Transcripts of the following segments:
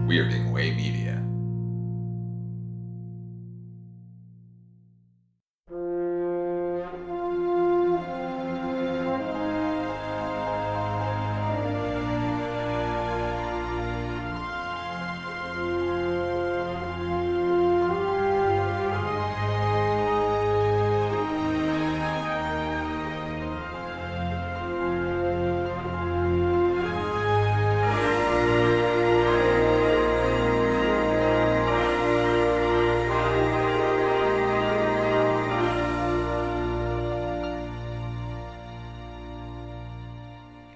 Weirding Way Media.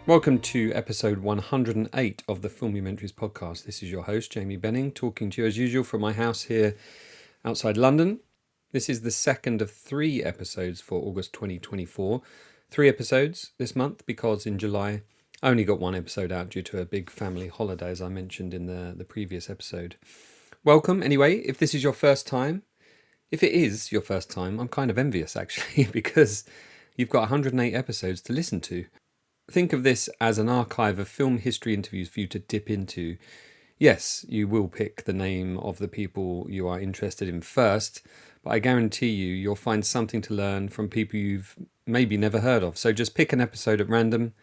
Welcome to episode 108 of the Filmumentaries podcast. This is your host, Jamie Benning, talking to you as usual from my house here outside London. This is the second of 3 episodes for August 2024. 3 episodes this month because in July I only got 1 episode out due to a big family holiday, as I mentioned in the previous episode. Welcome anyway, if this is your first time. If it is your first time, I'm kind of envious actually because you've got 108 episodes to listen to. Think of this as an archive of film history interviews for you to dip into. Yes, you will pick the name of the people you are interested in first, but I guarantee you'll find something to learn from people you've maybe never heard of. So just pick an episode at random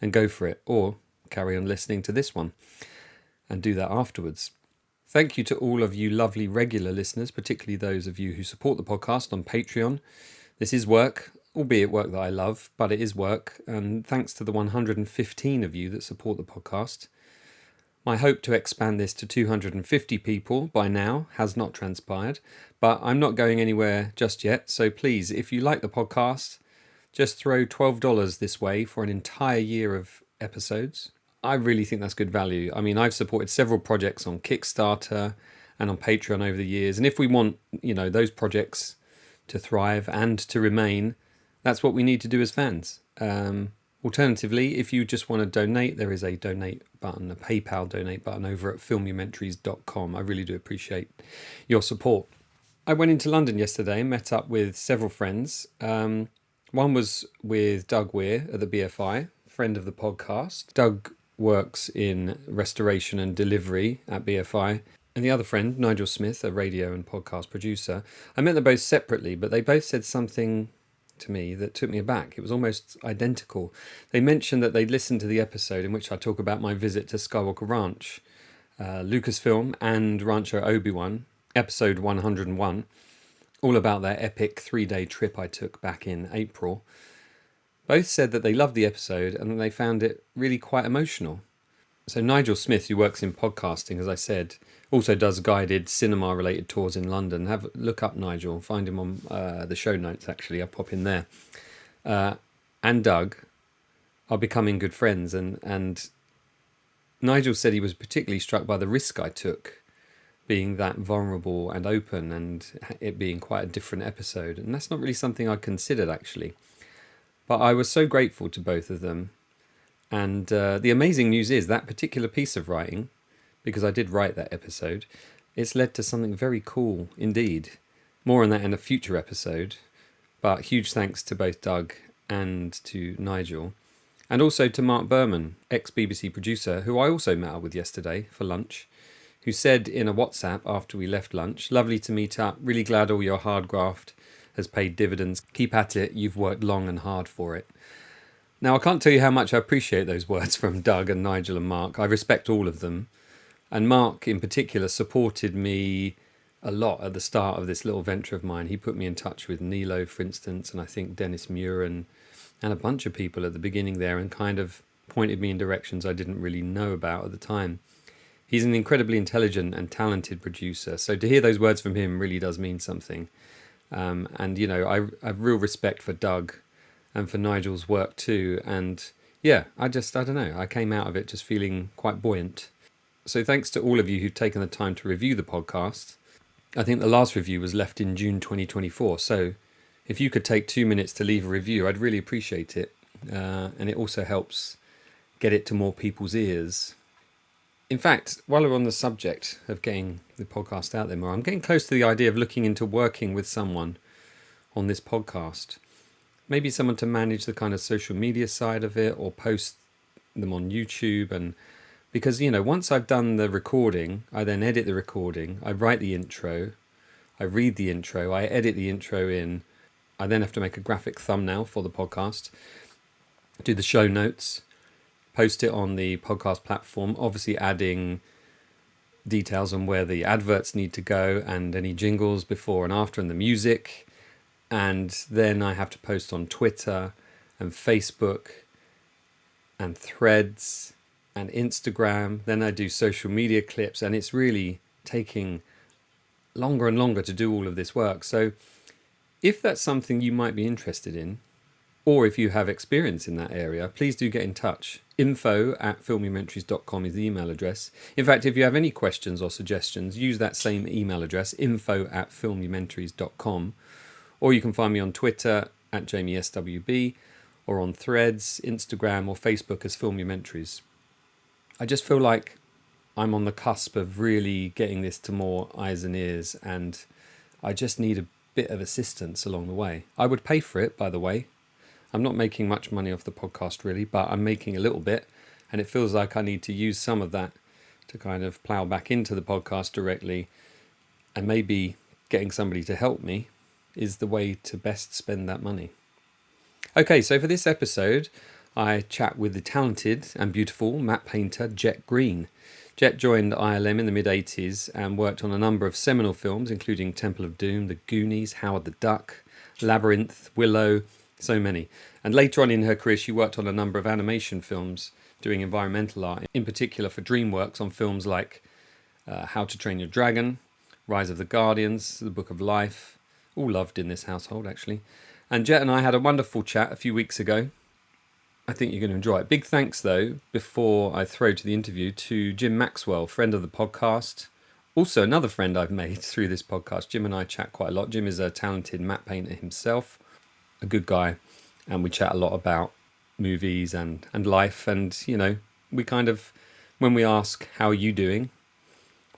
and go for it, or carry on listening to this one and do that afterwards. Thank you to all of you lovely regular listeners, particularly those of you who support the podcast on Patreon. This is work, albeit work that I love, but it is work, and thanks to the 115 of you that support the podcast. My hope to expand this to 250 people by now has not transpired, but I'm not going anywhere just yet, so please, if you like the podcast, just throw $12 this way for an entire year of episodes. I really think that's good value. I mean, I've supported several projects on Kickstarter and on Patreon over the years, and if we want, those projects to thrive and to remain, that's what we need to do as fans. Alternatively, if you just want to donate, there is a donate button, a PayPal donate button over at filmumentaries.com. I really do appreciate your support. I went into London yesterday and met up with several friends. One was with Doug Weir at the BFI, friend of the podcast. Doug works in restoration and delivery at BFI. And the other friend, Nigel Smith, a radio and podcast producer. I met them both separately, but they both said something to me that took me aback. It was almost identical. They mentioned that they'd listened to the episode in which I talk about my visit to Skywalker Ranch, Lucasfilm and Rancho Obi-Wan, episode 101, all about their epic 3-day trip I took back in April. Both said that they loved the episode and that they found it really quite emotional. So Nigel Smith, who works in podcasting, as I said, also does guided cinema-related tours in London. Look up Nigel, find him on the show notes, actually. I'll pop in there. And Doug are becoming good friends. And Nigel said he was particularly struck by the risk I took, being that vulnerable and open, and it being quite a different episode. And that's not really something I considered, actually. But I was so grateful to both of them. And the amazing news is that particular piece of writing, because I did write that episode, it's led to something very cool indeed. More on that in a future episode. But huge thanks to both Doug and to Nigel. And also to Mark Berman, ex-BBC producer, who I also met up with yesterday for lunch, who said in a WhatsApp after we left lunch, "Lovely to meet up, really glad all your hard graft has paid dividends. Keep at it, you've worked long and hard for it." Now, I can't tell you how much I appreciate those words from Doug and Nigel and Mark. I respect all of them. And Mark, in particular, supported me a lot at the start of this little venture of mine. He put me in touch with Nilo, for instance, and I think Dennis Muir and a bunch of people at the beginning there, and kind of pointed me in directions I didn't really know about at the time. He's an incredibly intelligent and talented producer. So to hear those words from him really does mean something. And, I have real respect for Doug and for Nigel's work too. And yeah, I don't know, I came out of it just feeling quite buoyant. So thanks to all of you who've taken the time to review the podcast. I think the last review was left in June 2024. So if you could take 2 minutes to leave a review, I'd really appreciate it. And it also helps get it to more people's ears. In fact, while we're on the subject of getting the podcast out there more, I'm getting close to the idea of looking into working with someone on this podcast. Maybe someone to manage the kind of social media side of it, or post them on YouTube and Because, once I've done the recording, I then edit the recording, I write the intro, I read the intro, I edit the intro in, I then have to make a graphic thumbnail for the podcast, do the show notes, post it on the podcast platform, obviously adding details on where the adverts need to go and any jingles before and after and the music. And then I have to post on Twitter and Facebook and Threads and Instagram. Then I do social media clips, and it's really taking longer and longer to do all of this work. So if that's something you might be interested in, or if you have experience in that area, please do get in touch. info@filmumentaries.com is the email address. In fact, if you have any questions or suggestions, use that same email address, info@filmumentaries.com. Or you can find me on Twitter @JamieSWB, or on Threads, Instagram, or Facebook as Filmumentaries. I just feel like I'm on the cusp of really getting this to more eyes and ears, and I just need a bit of assistance along the way. I would pay for it, by the way. I'm not making much money off the podcast really, but I'm making a little bit, and it feels like I need to use some of that to kind of plow back into the podcast directly, and maybe getting somebody to help me is the way to best spend that money. Okay, so for this episode, I chat with the talented and beautiful matte painter Jett Green. Jett joined ILM in the mid-80s and worked on a number of seminal films, including Temple of Doom, The Goonies, Howard the Duck, Labyrinth, Willow, so many. And later on in her career, she worked on a number of animation films doing environmental art, in particular for DreamWorks on films like How to Train Your Dragon, Rise of the Guardians, The Book of Life, all loved in this household actually. And Jett and I had a wonderful chat a few weeks ago. I think you're going to enjoy it. Big thanks, though, before I throw to the interview, to Jim Maxwell, friend of the podcast. Also, another friend I've made through this podcast. Jim and I chat quite a lot. Jim is a talented matte painter himself, a good guy, and we chat a lot about movies and life. And, we kind of, when we ask, how are you doing?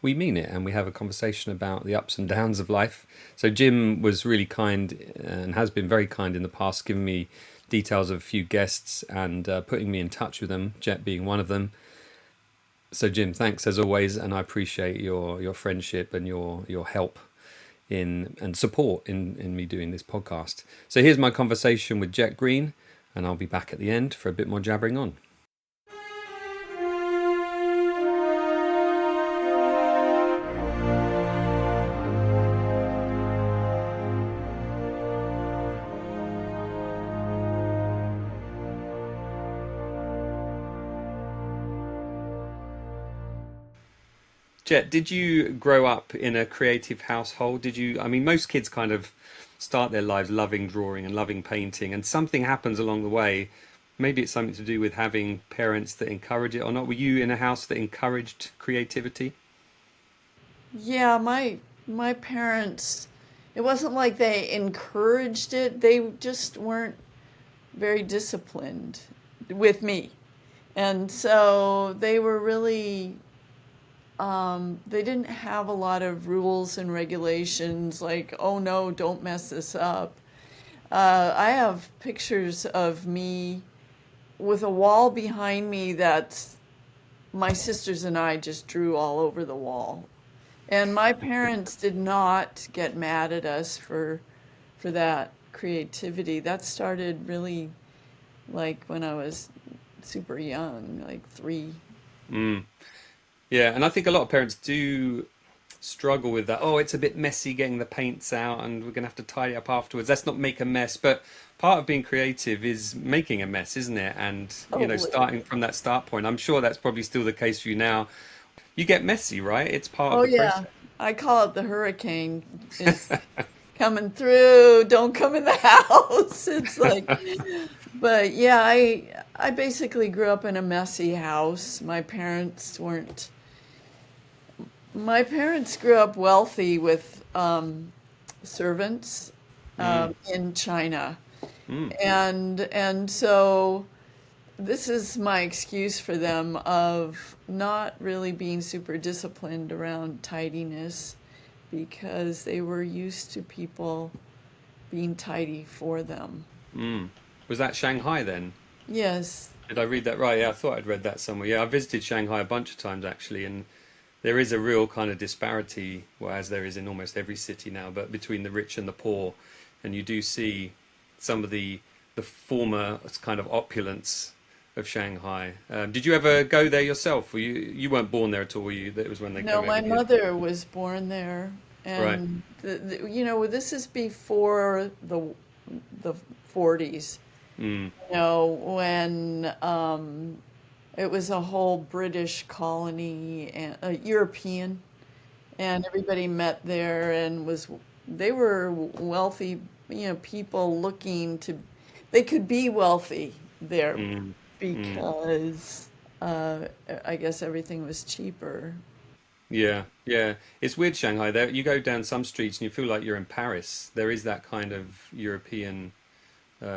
We mean it, and we have a conversation about the ups and downs of life. So Jim was really kind and has been very kind in the past, giving me details of a few guests and putting me in touch with them, Jett being one of them. So Jim, thanks as always, and I appreciate your friendship and your help in and support in me doing this podcast. So here's my conversation with Jett Green, and I'll be back at the end for a bit more jabbering on. Jett, did you grow up in a creative household? Most kids kind of start their lives loving drawing and loving painting, and something happens along the way. Maybe it's something to do with having parents that encourage it or not. Were you in a house that encouraged creativity? Yeah, my parents, it wasn't like they encouraged it. They just weren't very disciplined with me. And so they were really they didn't have a lot of rules and regulations like, oh no, don't mess this up. I have pictures of me with a wall behind me that my sisters and I just drew all over the wall. And my parents did not get mad at us for that creativity. That started really like when I was super young, like 3. Mm. Yeah, and I think a lot of parents do struggle with that. Oh, it's a bit messy getting the paints out, and we're going to have to tidy up afterwards. Let's not make a mess. But part of being creative is making a mess, isn't it? And, Totally. starting from that start point. I'm sure that's probably still the case for you now. You get messy, right? It's part of Oh the yeah. process. I call it the hurricane is coming through. Don't come in the house. It's like, but yeah, I basically grew up in a messy house. My parents grew up wealthy with servants Mm, in China. mm, And so this is my excuse for them of not really being super disciplined around tidiness because they were used to people being tidy for them. mm. Was that Shanghai then? Yes. Did I read that right? Yeah, I thought I'd read that somewhere. Yeah, I visited Shanghai a bunch of times actually, and there is a real kind of disparity, well, as there is in almost every city now, but between the rich and the poor, and you do see some of the former kind of opulence of Shanghai. Did you ever go there yourself? You weren't born there at all, were you? That was when they No, came over my here. mother was born there, Right. and this is before the 40s. Mm, When it was a whole British colony and European, and everybody met there and they were wealthy, people looking to, they could be wealthy there mm, mm. because I guess everything was cheaper. Yeah, yeah. It's weird, Shanghai. There, you go down some streets and you feel like you're in Paris. There is that kind of European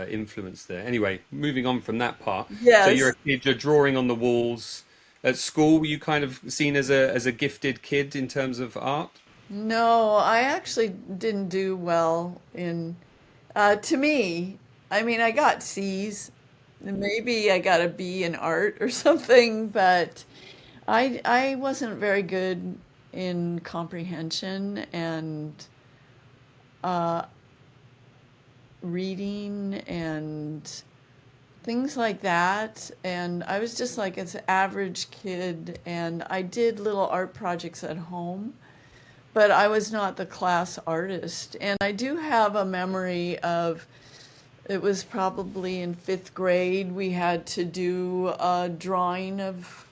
influence there. Anyway, moving on from that part. So you're a Yes. kid, you're drawing on the walls. At school, were you kind of seen as a gifted kid in terms of art? No, I actually didn't do well in, to me, I mean, I got C's. Maybe I got a B in art or something, but I wasn't very good in comprehension and uh, reading and things like that. And I was just like an average kid, and I did little art projects at home, but I was not the class artist. And I do have a memory of, it was probably in fifth grade, we had to do a drawing of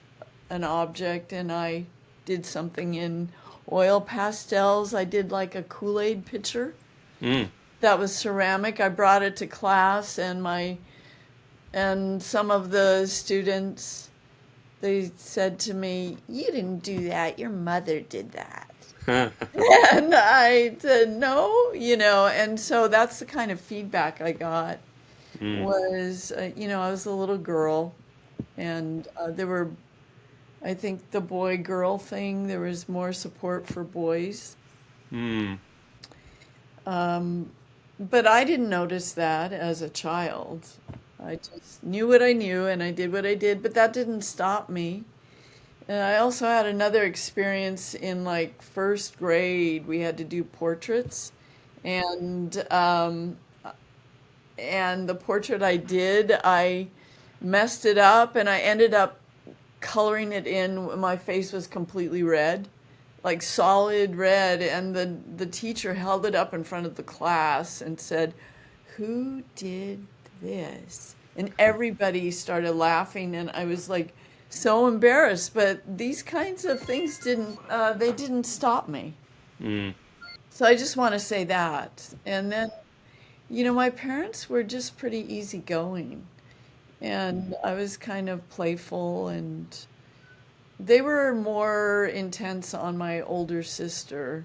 an object, and I did something in oil pastels. I did like a Kool-Aid pitcher Mm. that was ceramic. I brought it to class, and some of the students, they said to me, "You didn't do that. Your mother did that." And I said, "No," and so that's the kind of feedback I got Mm. was, I was a little girl, and there were, I think the boy girl thing, there was more support for boys. Mm. Um, but I didn't notice that as a child. I just knew what I knew and I did what I did, but that didn't stop me. And I also had another experience in like first grade. We had to do portraits, and the portrait I did, I messed it up, and I ended up coloring it in. My face was completely red, like solid red, and the teacher held it up in front of the class and said, "Who did this?" And everybody started laughing, and I was like so embarrassed. But these kinds of things didn't stop me. Mm. So I just want to say that. And then, my parents were just pretty easygoing, and I was kind of playful, and they were more intense on my older sister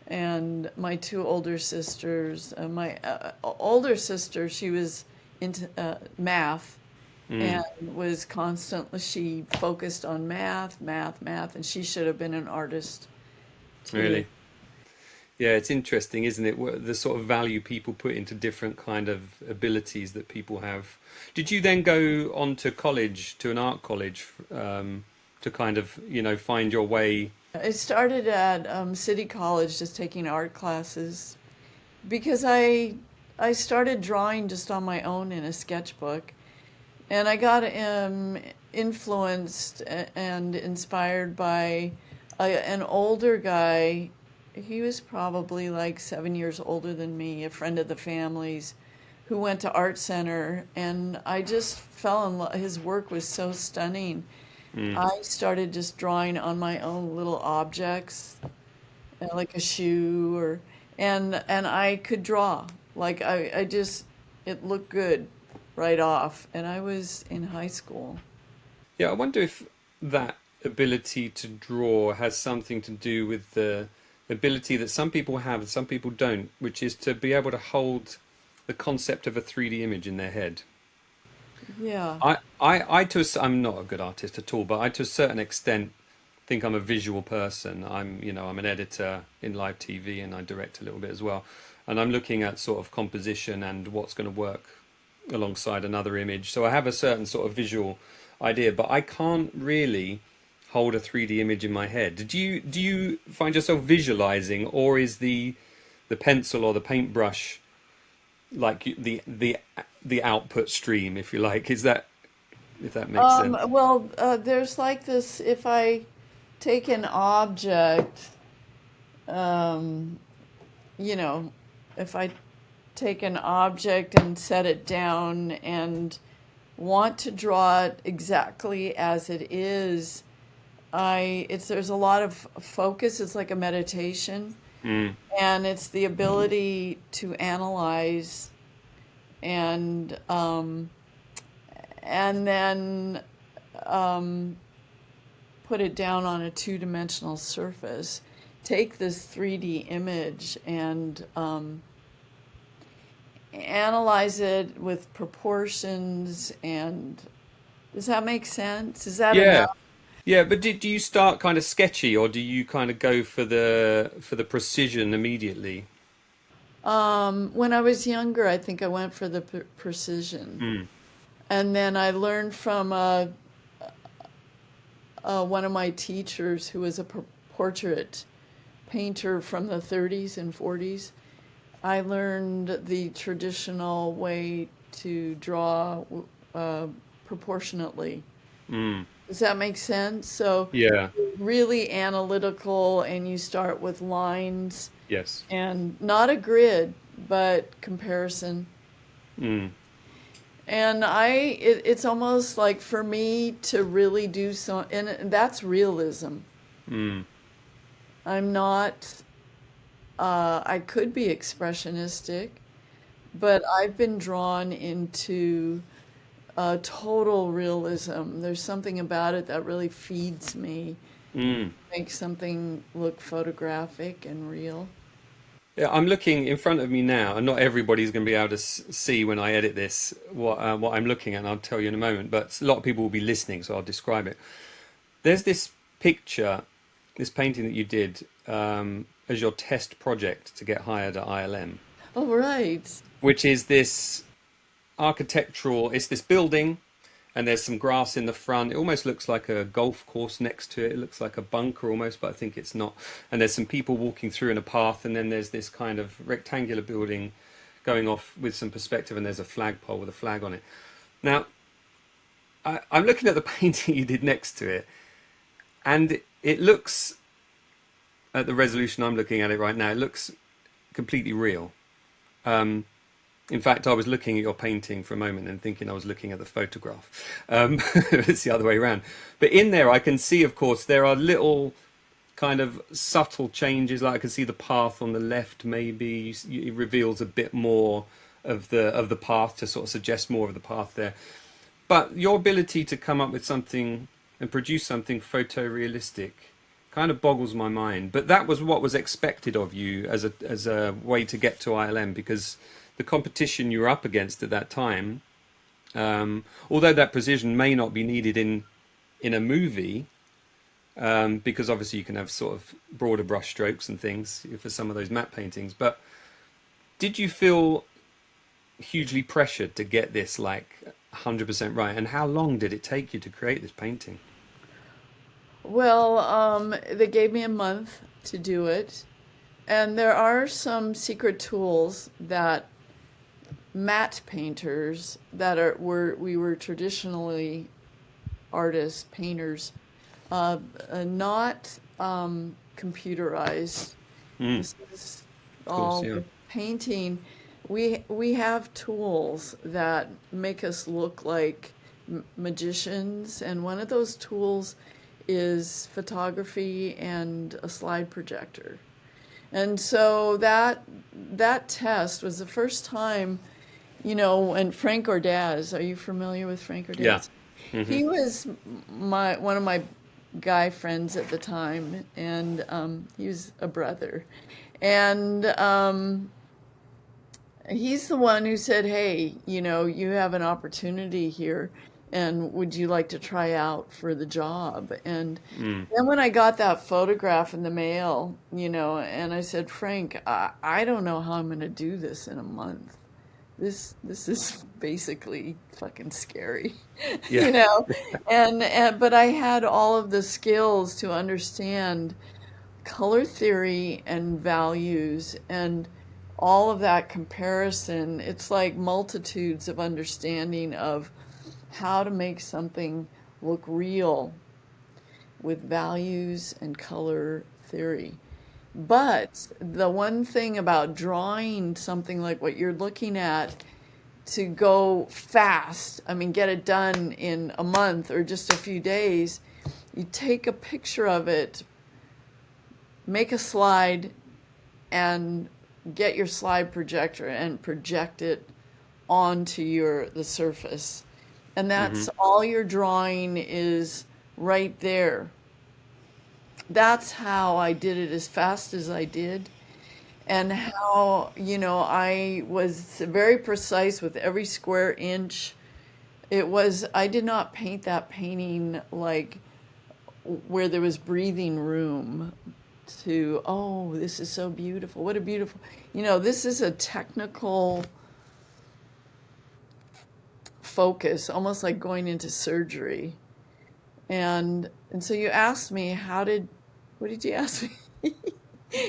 and my two older sisters. My older sister, she was into math and Mm. was constantly, she focused on math, math, math, and she should have been an artist too. Really? Yeah, it's interesting, isn't it? The sort of value people put into different kind of abilities that people have. Did you then go on to college, to an art college, to kind of, find your way? I started at City College just taking art classes because I started drawing just on my own in a sketchbook, and I got influenced and inspired by an older guy. He was probably like 7 years older than me, a friend of the family's, who went to art center, and I just fell in love. His work was so stunning. Mm. I started just drawing on my own little objects, like a shoe, and I could draw. Like I just, it looked good right off, and I was in high school. Yeah, I wonder if that ability to draw has something to do with the ability that some people have and some people don't, which is to be able to hold the concept of a 3D image in their head. Yeah. I'm not a good artist at all, but I, to a certain extent, think I'm a visual person. I'm an editor in live TV and I direct a little bit as well. And I'm looking at sort of composition and what's going to work alongside another image. So I have a certain sort of visual idea, but I can't really hold a 3D image in my head. Do you find yourself visualizing, or is the pencil or the paintbrush like the output stream, if you like? Is that, if that makes sense? Well, there's like this, if I take an object, um, you know, if I take an object and set it down and want to draw it exactly as it is, there's a lot of focus. It's like a meditation, Mm, and it's the ability to analyze and then um, put it down on a two-dimensional surface. Take this 3D image and analyze it with proportions. And does that make sense? Is that yeah. enough? Yeah, but do you start kind of sketchy, or do you kind of go for the precision immediately? When I was younger, I think I went for the precision. Mm, And then I learned from one of my teachers who was a portrait painter from the 30s and 40s. I learned the traditional way to draw uh, proportionately. mm, Does that make sense? So yeah. really analytical, and you start with lines Yes. and not a grid, but comparison. Mm, And it's almost like for me to really do so, and that's realism. mm, I'm not, I could be expressionistic, but I've been drawn into total realism. There's something about it that really feeds me, mm. makes something look photographic and real. Yeah, I'm looking in front of me now, and not everybody's going to be able to see when I edit this what I'm looking at, and I'll tell you in a moment. But a lot of people will be listening, so I'll describe it. There's this picture, this painting that you did as your test project to get hired at ILM, Oh, right. which is this architectural. It's this building, and there's some grass in the front. It almost looks like a golf course next to it. It looks like a bunker almost, but I think it's not. And there's some people walking through in a path, and then there's this kind of rectangular building going off with some perspective, and there's a flagpole with a flag on it. Now, I'm looking at the painting you did next to it, and it looks, at the resolution I'm looking at it right now, it looks completely real. Um, In fact, I was looking at your painting for a moment and thinking I was looking at the photograph. It's the other way around. But in there, I can see, of course, there are little kind of subtle changes. Like I can see the path on the left. Maybe it reveals a bit more of the path to sort of suggest more of the path there. But your ability to come up with something and produce something photorealistic kind of boggles my mind. But that was what was expected of you as a way to get to ILM, because the competition you were up against at that time, although that precision may not be needed in a movie, because obviously you can have sort of broader brush strokes and things for some of those matte paintings. But did you feel hugely pressured to get this like 100% right? And how long did it take you to create this painting? Well, they gave me a month to do it. And there are some secret tools that matte painters that we were traditionally artists, painters, not computerized. Mm, This is of course, all yeah. with painting. We have tools that make us look like magicians, and one of those tools is photography and a slide projector. And so that test was the first time, and Frank Ordaz, are you familiar with Frank Yeah. Ordaz? Hmm. He was one of my guy friends at the time, and he was a brother. And he's the one who said, "Hey, you have an opportunity here, and would you like to try out for the job?" And Mm, then when I got that photograph in the mail, and I said, "Frank, I don't know how I'm going to do this in a month." this is basically fucking scary, Yeah. and but I had all of the skills to understand color theory and values and all of that comparison. It's like multitudes of understanding of how to make something look real with values and color theory. But the one thing about drawing something like what you're looking at to go fast, I mean, get it done in a month or just a few days, you take a picture of it, make a slide, and get your slide projector and project it onto the surface. And Hmm. that's all your drawing is right there. That's how I did it as fast as I did. And how, I was very precise with every square inch. I did not paint that painting like where there was breathing room to, oh, this is so beautiful. What a beautiful, this is a technical focus, almost like going into surgery. And so you asked me, what did you ask me?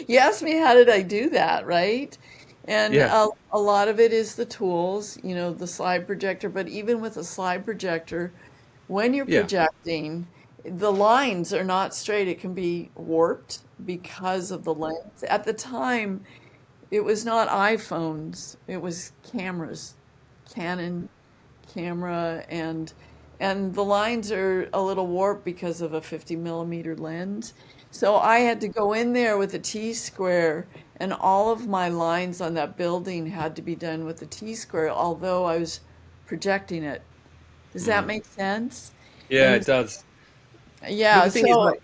You asked me how did I do that, right? And Yeah. a lot of it is the tools, the slide projector, but even with a slide projector, when you're Yeah. projecting, the lines are not straight. It can be warped because of the lens. At the time, it was not iPhones, it was cameras, Canon camera, and the lines are a little warped because of a 50 millimeter lens. So I had to go in there with a T-square, and all of my lines on that building had to be done with a T-square, although I was projecting it. Does that Mm. make sense? Yeah, it And does. But yeah, the thing is, so like,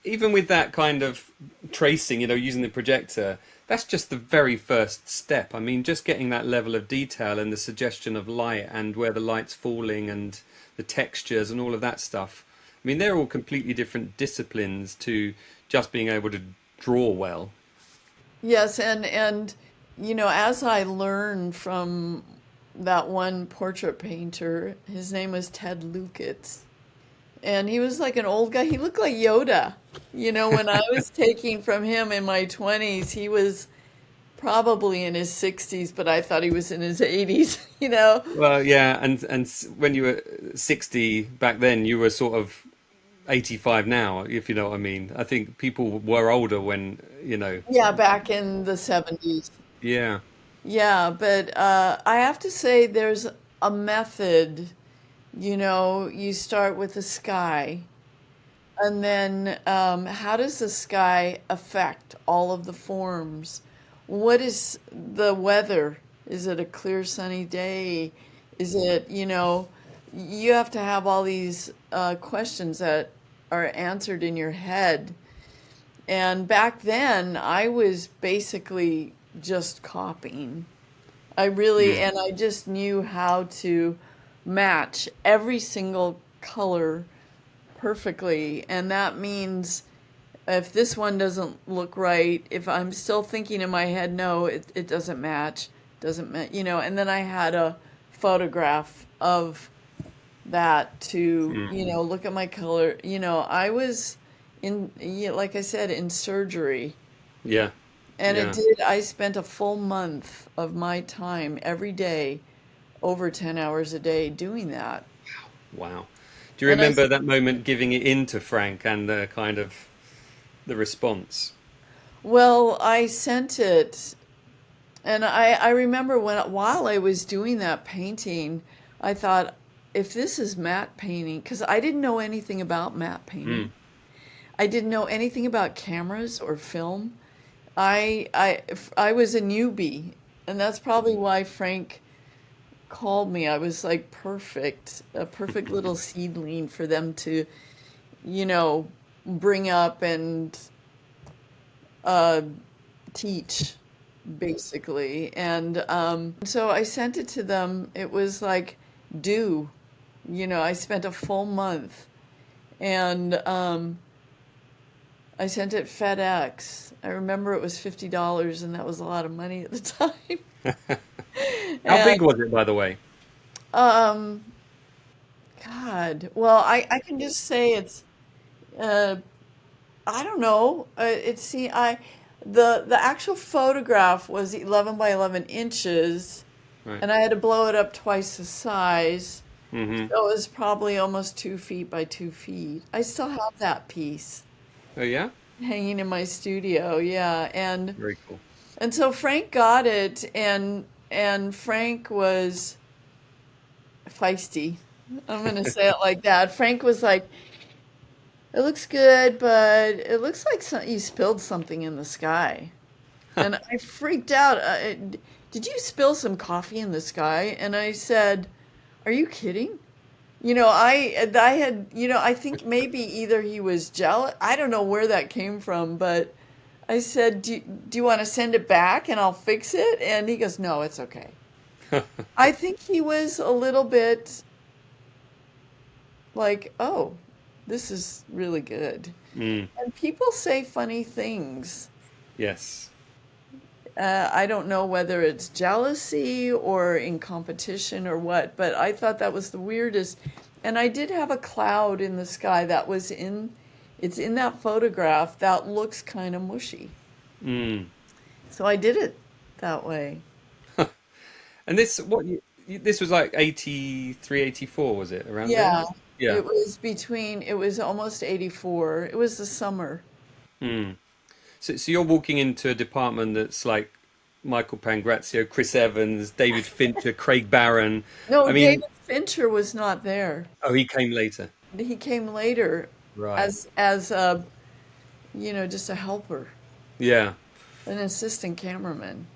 even with that kind of tracing, using the projector, that's just the very first step. I mean, just getting that level of detail and the suggestion of light and where the light's falling and the textures and all of that stuff. I mean, they're all completely different disciplines to just being able to draw well. yes, and as I learned from that one portrait painter, his name was Ted Lucas. And he was like an old guy. He looked like Yoda. When I was taking from him in my 20s, he was probably in his 60s, but I thought he was in his 80s, Well, yeah, and when you were 60 back then, you were sort of 85 now, if you know what I mean. I think people were older when. Yeah, back in the 70s. Yeah. Yeah, but I have to say there's a method. You start with the sky, and then how does the sky affect all of the forms? What is the weather? Is it a clear sunny day? Is it, you have to have all these questions that are answered in your head. And back then, I was basically just copying. Mm. And I just knew how to match every single color perfectly. And that means if this one doesn't look right, if I'm still thinking in my head, no, it doesn't match, and then I had a photograph of that to, Mm. look at my color. I was like I said, in surgery. Yeah. And Yeah. I spent a full month of my time every day, over 10 hours a day doing that. Wow. Do you And remember that moment giving it in to Frank and the kind of the response? well, I sent it. And I remember while I was doing that painting, I thought, if this is matte painting, because I didn't know anything about matte painting. Mm. I didn't know anything about cameras or film. I was a newbie, and that's probably why Frank called me. I was like a perfect little seedling for them to, you know, bring up and uh, teach, basically. And so I sent it to them. It was like due. I spent a full month, and I sent it FedEx. I remember it was $50, and that was a lot of money at the time. How And big was it, by the way? um, God, well, I can just say it's uh, I don't know. It's see, I the actual photograph was 11 by 11 inches, Right. and I had to blow it up twice the size. Mm-hmm. So it was probably almost 2 feet by 2 feet. I still have that piece Oh, yeah? hanging in my studio. Yeah, Very cool. and so Frank got it, and Frank was feisty. I'm gonna say it like that. Frank was like, "It looks good, but it looks like you spilled something in the sky." And I freaked out. Did you spill some coffee in the sky? And I said, "Are you kidding?" I had, I think maybe either he was jealous. I don't know where that came from, but I said, do you want to send it back and I'll fix it? And he goes, no, it's okay. I think he was a little bit like, oh, this is really good. Mm. And people say funny things. Yes. I don't know whether it's jealousy or in competition or what, but I thought that was the weirdest. And I did have a cloud in the sky it's in that photograph that looks kind of mushy. Mm. So I did it that way. And this was like 83, 84, was it around Yeah, then? Yeah. it was almost 84. It was the summer. Mm. So you're walking into a department that's like Michael Pangrazio, Chris Evans, David Fincher, Craig Barron. No, I mean, David Fincher was not there. oh, he came later. He came later Right. as a, just a helper, Yeah. an assistant cameraman.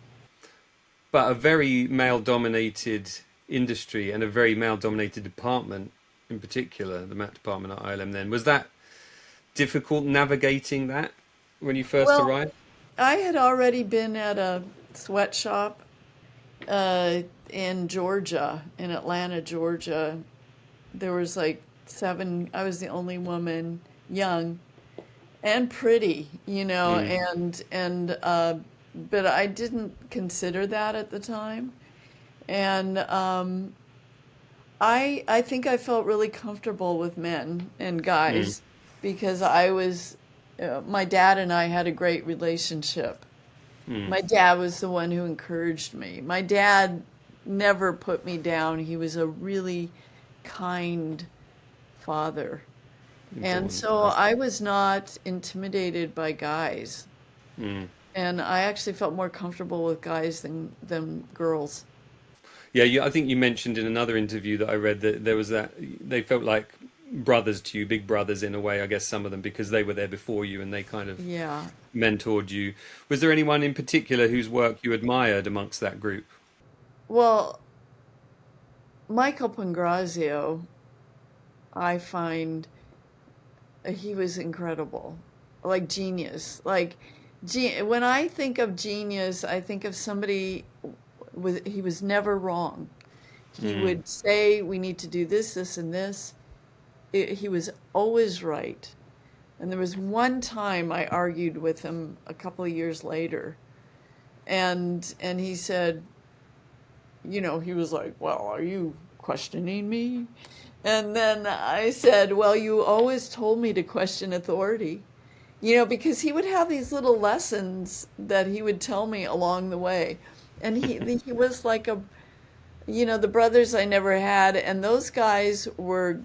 But a very male-dominated industry and a very male-dominated department in particular, the Met department at ILM then. Was that difficult navigating that when you first Well, arrived? I had already been at a sweatshop in Georgia, in Atlanta, Georgia. There was like seven, I was the only woman, young and pretty, Mm. but I didn't consider that at the time. And I think I felt really comfortable with men and Mm. guys because my dad and I had a great relationship. Mm. My dad was the one who encouraged me. My dad never put me down. He was a really kind father. And Important. so I was not intimidated by guys. Mm. And I actually felt more comfortable with guys than girls. Yeah, I think you mentioned in another interview that I read that there was that they felt like brothers to you, big brothers in a way, I guess some of them, because they were there before you and they kind of Yeah. mentored you. Was there anyone in particular whose work you admired amongst that group? Well, Michael Pangrazio, I find he was incredible, like genius. When I think of genius, I think of somebody he was never wrong. He Mm. would say, we need to do this, this, and this. He was always right. And there was one time I argued with him a couple of years later, and he said, he was like, well, are you questioning me? And then I said, well, you always told me to question authority. Because he would have these little lessons that he would tell me along the way. And he was like the brothers I never had, and those guys were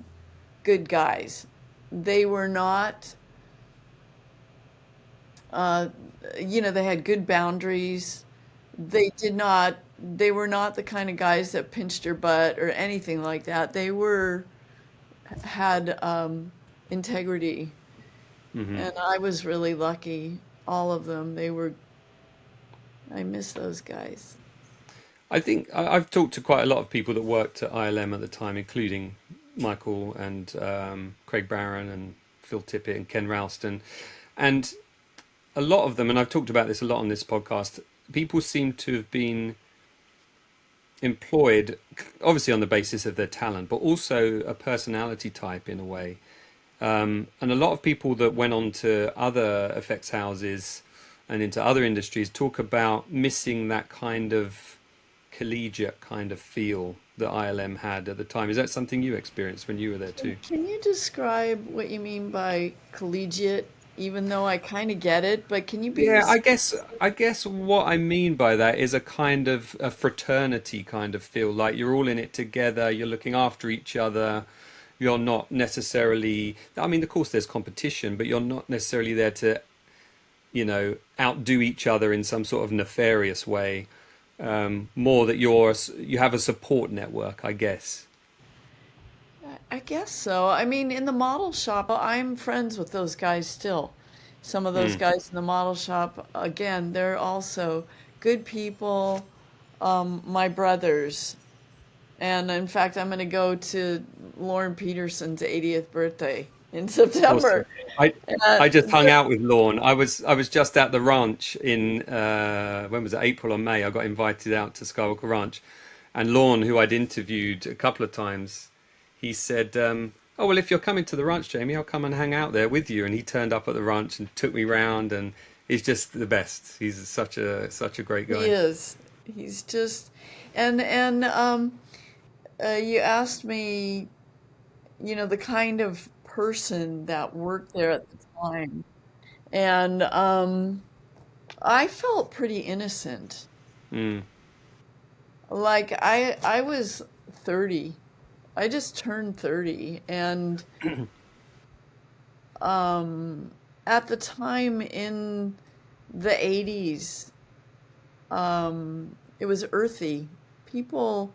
good guys. They were not, uh, they had good boundaries. They were not the kind of guys that pinched your butt or anything like that. Had integrity. Hmm. And I was really lucky. All of them. I miss those guys. I think I've talked to quite a lot of people that worked at ILM at the time, including Michael and Craig Barron and Phil Tippett and Ken Ralston. And a lot of them, and I've talked about this a lot on this podcast, people seem to have been employed obviously on the basis of their talent, but also a personality type in a way. And a lot of people that went on to other effects houses and into other industries talk about missing that kind of collegiate kind of feel that ILM had at the time. Is that something you experienced when you were there too? Can you describe what you mean by collegiate? Even though I kind of get it, but can you be? Yeah, I guess what I mean by that is a kind of a fraternity kind of feel, like you're all in it together, you're looking after each other. You're not necessarily, I mean, of course there's competition, but you're not necessarily there to, outdo each other in some sort of nefarious way. More that you have a support network, I guess. I guess so. I mean, in the model shop, I'm friends with those guys still. Some of those Mm. guys in the model shop, again, they're also good people, my brothers. And in fact, I'm going to go to Lauren Peterson's 80th birthday in Awesome. September. I And I just hung out with Lorne. I was just at the ranch in when was it, April or May? I got invited out to Skywalker Ranch, and Lorne, who I'd interviewed a couple of times, he said, "Oh well, if you're coming to the ranch, Jamie, I'll come and hang out there with you." And he turned up at the ranch and took me round, and he's just the best. He's such a great he guy. is. He's just, and you asked me, the kind of person that worked there at the time. And I felt pretty innocent. Mm. Like I was 30. I just turned 30 and at the time in the 80s, it was earthy. People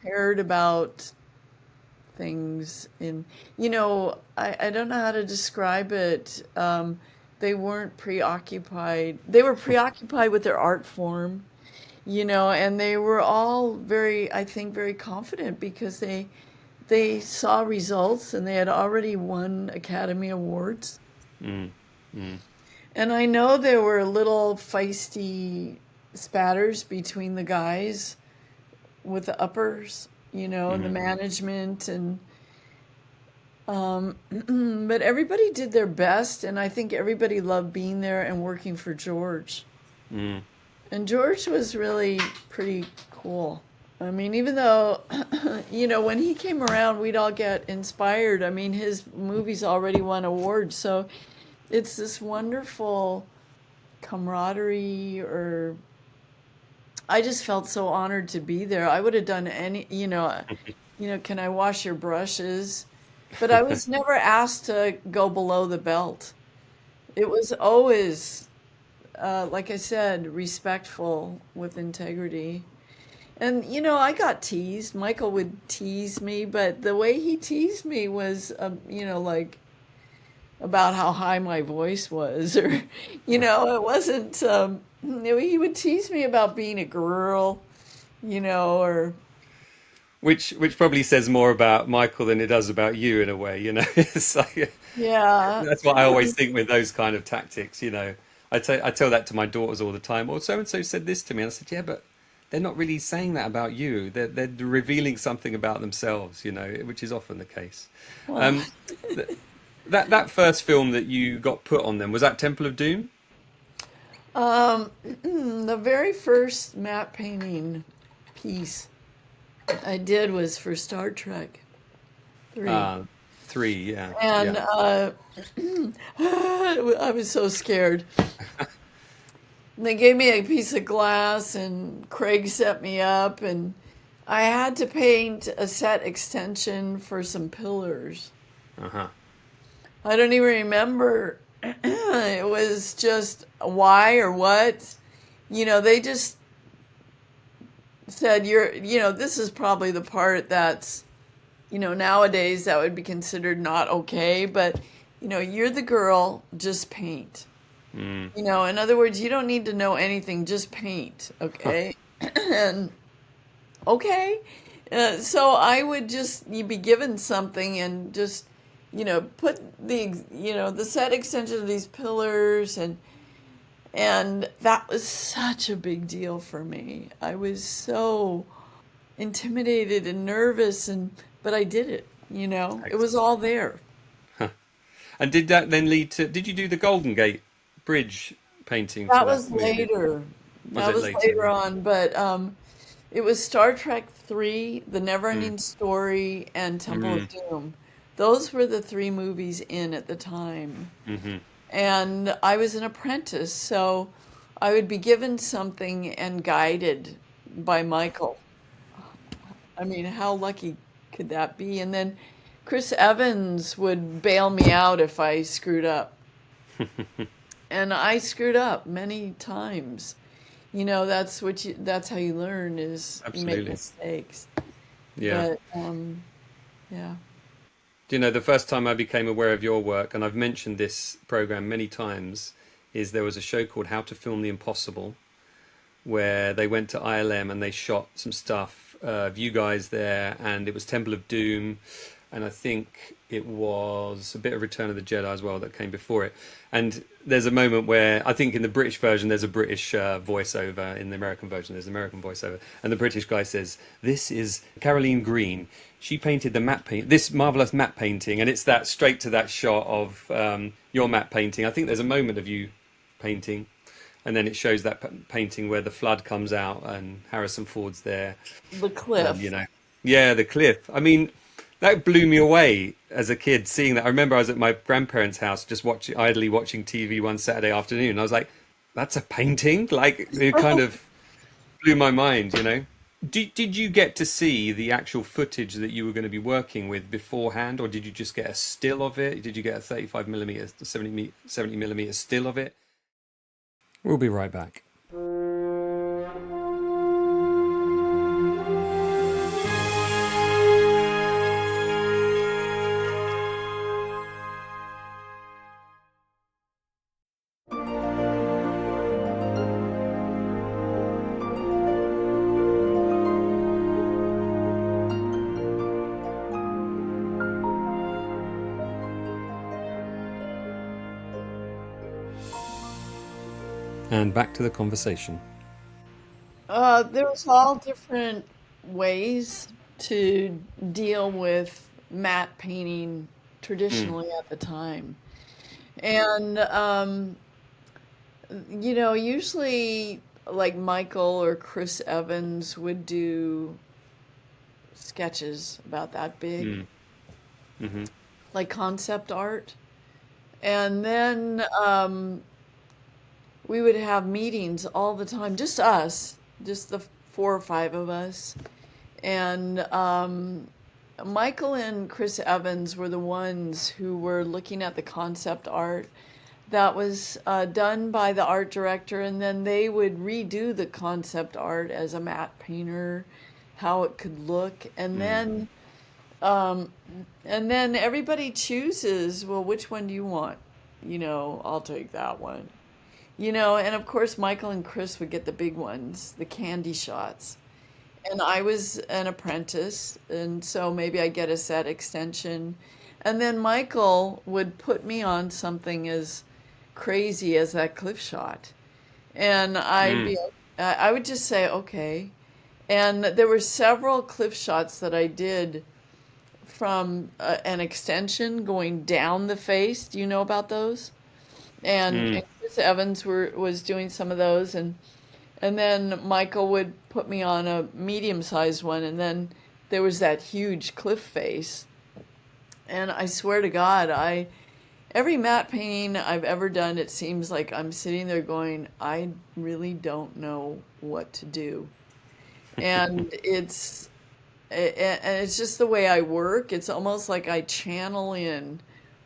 cared about things in, I don't know how to describe it. They weren't preoccupied. They were preoccupied with their art form, and they were all very, I think, very confident because they saw results and they had already won Academy Awards. Mm. Mm. And I know there were little feisty spatters between the guys with the uppers, and the Mm. management and but everybody did their best, and I think everybody loved being there and working for George. Mm. And George was really pretty cool. I mean, even though, when he came around, we'd all get inspired. I mean, his movies already won awards, so it's this wonderful camaraderie, or I just felt so honored to be there. I would have done can I wash your brushes? But I was never asked to go below the belt. It was always, like I said, respectful with integrity. And, I got teased. Michael would tease me, but the way he teased me was, like about how high my voice was, or, it wasn't, he would tease me about being a girl, or, Which probably says more about Michael than it does about you in a way, It's like, yeah. that's what I always think with those kind of tactics, I tell that to my daughters all the time. Or so and so said this to me, and I said, yeah, but they're not really saying that about you. They're revealing something about themselves, which is often the case. Well, Um, th- that first film that you got put on then, was that Temple of Doom? the very first matte painting piece I did was for Star Trek 3. Uh, Three, yeah, And yeah. I was so scared. They gave me a piece of glass, and Craig set me up, and I had to paint a set extension for some pillars. Uh-huh. I don't even remember. It was just why or what. They just said, this is probably the part that's, nowadays that would be considered not okay, but, you're the girl, just paint. Mm. In other words, you don't need to know anything, just paint, okay? And okay. So I would just, you'd be given something and just, put the set extension of these pillars, and that was such a big deal for me. I was so intimidated and nervous, but I did it, It was Excellent. all there. And did that then lead to, did you do the Golden Gate Bridge painting for That that was movie? later. Was That it was later? later on, but it was Star Trek 3, The Mm. NeverEnding Story, and Temple of Mm. Doom. Those were the three movies in at the time. Mm-hmm. And I was an apprentice, so I would be given something and guided by Michael. I mean, how lucky could that be? And then Chris Evans would bail me out if I screwed up. And I screwed up many times. That's how you learn is you make Absolutely. mistakes. Yeah. But yeah. Do you know, the first time I became aware of your work, and I've mentioned this program many times, is there was a show called How to Film the Impossible, where they went to ILM and they shot some stuff of you guys there, and it was Temple of Doom, and I think it was a bit of Return of the Jedi as well that came before it. And there's a moment where I think in the British version there's a British voiceover, in the American version there's an American voiceover, and the British guy says, "This is Caroline Green. She painted this marvelous matte painting," and it's that straight to that shot of your matte painting. I think there's a moment of you painting, and then it shows that painting where the flood comes out and Harrison Ford's there, The and cliff. yeah, the cliff. I mean, that blew me away as a kid seeing that. I remember I was at my grandparents' house just idly watching TV one Saturday afternoon. I was like, "That's a painting!" Like it kind of blew my mind. Did you get to see the actual footage that you were going to be working with beforehand, or did you just get a still of it? Did you get a 35mm, 70mm still of it? We'll be right back. And back to the conversation. There was all different ways to deal with matte painting Mm, traditionally at the time. And, usually like Michael or Chris Evans would do sketches about that big, mm, hmm like concept art. And then we would have meetings all the time, just us, just the four or five of us. And Michael and Chris Evans were the ones who were looking at the concept art that was done by the art director, and then they would redo the concept art as a matte painter, how it could look, mm. um, and then everybody chooses, well, which one do you want? I'll take that one. And of course, Michael and Chris would get the big ones, the candy shots. And I was an apprentice, and so maybe I get a set extension. And then Michael would put me on something as crazy as that cliff shot. And Mm. I would just say, okay. And there were several cliff shots that I did from an extension going down the face. Do you know about those? And Mm. Chris Evans was doing some of those, and then Michael would put me on a medium-sized one, and then there was that huge cliff face. And I swear to God, every matte painting I've ever done, it seems like I'm sitting there going, I really don't know what to do. And it's just the way I work. It's almost like I channel in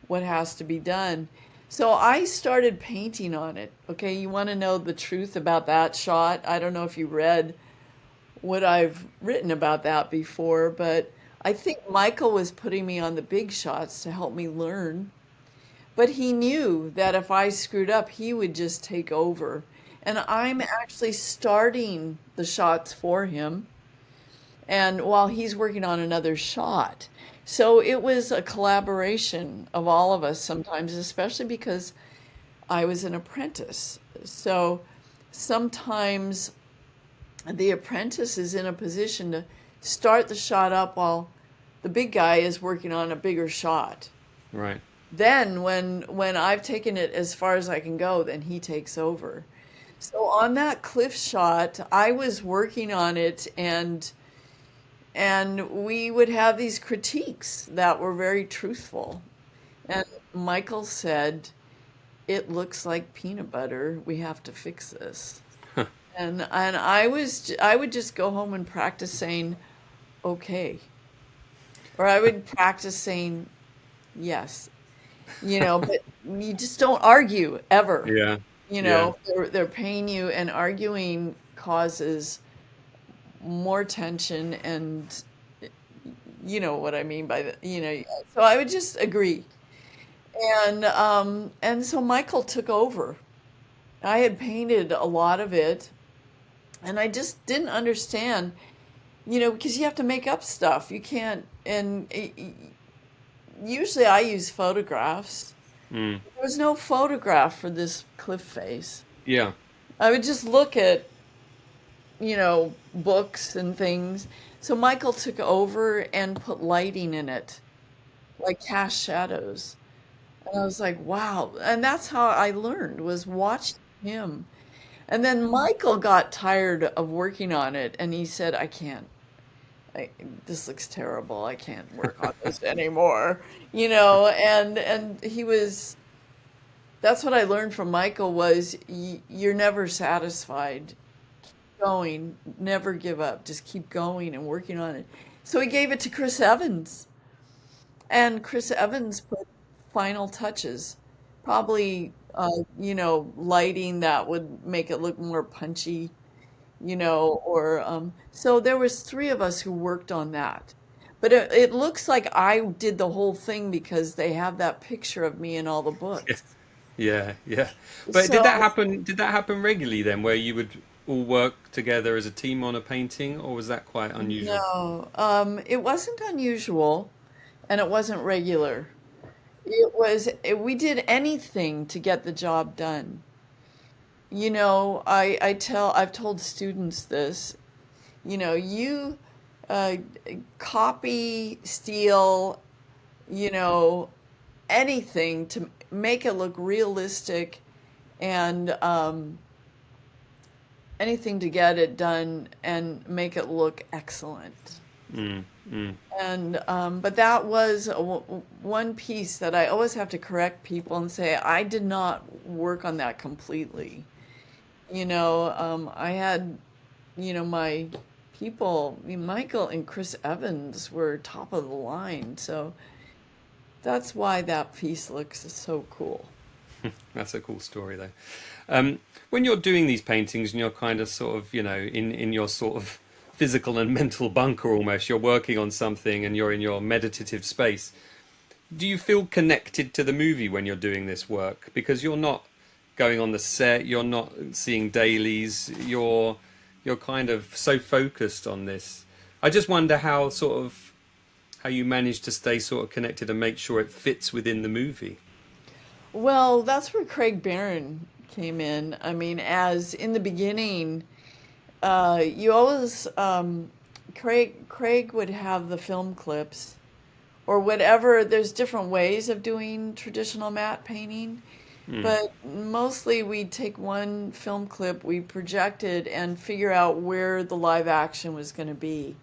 what has to be done. So I started painting on it. Okay, you want to know the truth about that shot? I don't know if you read what I've written about that before, but I think Michael was putting me on the big shots to help me learn. But he knew that if I screwed up, he would just take over. And I'm actually starting the shots for him, and while he's working on another shot. So it was a collaboration of all of us sometimes, especially because I was an apprentice. So sometimes the apprentice is in a position to start the shot up while the big guy is working on a bigger shot. Right. Then when I've taken it as far as I can go, then he takes over. So on that cliff shot, I was working on it, and we would have these critiques that were very truthful. And Michael said, "It looks like peanut butter. We have to fix this." And I would just go home and practice saying, "Okay," or I would practice saying, "Yes," but you just don't argue ever. Yeah, You yeah, know, they're paying you, and arguing causes more tension, and you know what I mean by the. So I would just agree. And so Michael took over. I had painted a lot of it, and I just didn't understand, because you have to make up stuff. You can't, and usually I use photographs. mm, There was no photograph for this cliff face. yeah, I would just look at, books and things. So Michael took over and put lighting in it, like cast shadows. And I was like, wow. And that's how I learned, was watching him. And then Michael got tired of working on it, and he said, I can't. This looks terrible. I can't work on this anymore. And he was, that's what I learned from Michael, was you're never satisfied. Going, never give up. Just keep going and working on it. So he gave it to Chris Evans, and Chris Evans put final touches, probably lighting that would make it look more punchy, or so there was three of us who worked on that. But it looks like I did the whole thing because they have that picture of me in all the yeah, books. yeah, yeah. But did that So happen? Did that happen regularly then, where you would all work together as a team on a painting, or was that quite unusual? no, it wasn't unusual, and it wasn't regular. We did anything to get the job done. I've told students this, you uh, copy, steal, you know, anything to make it look realistic, and anything to get it done and make it look excellent. Mm, mm. And but that was one piece that I always have to correct people and say I did not work on that completely. I had, my people, Michael and Chris Evans were top of the line, so that's why that piece looks so cool. That's a cool story, though. When you're doing these paintings and you're kind of sort of, in your sort of physical and mental bunker almost, you're working on something and you're in your meditative space. Do you feel connected to the movie when you're doing this work? Because you're not going on the set, you're not seeing dailies, you're kind of so focused on this. I just wonder how you manage to stay sort of connected and make sure it fits within the movie. Well, that's where Craig Barron came in. I mean, as in the beginning, you always Craig would have the film clips or whatever. There's different ways of doing traditional matte painting, Mm, but mostly we take one film clip, we project it, and figure out where the live action was going to be.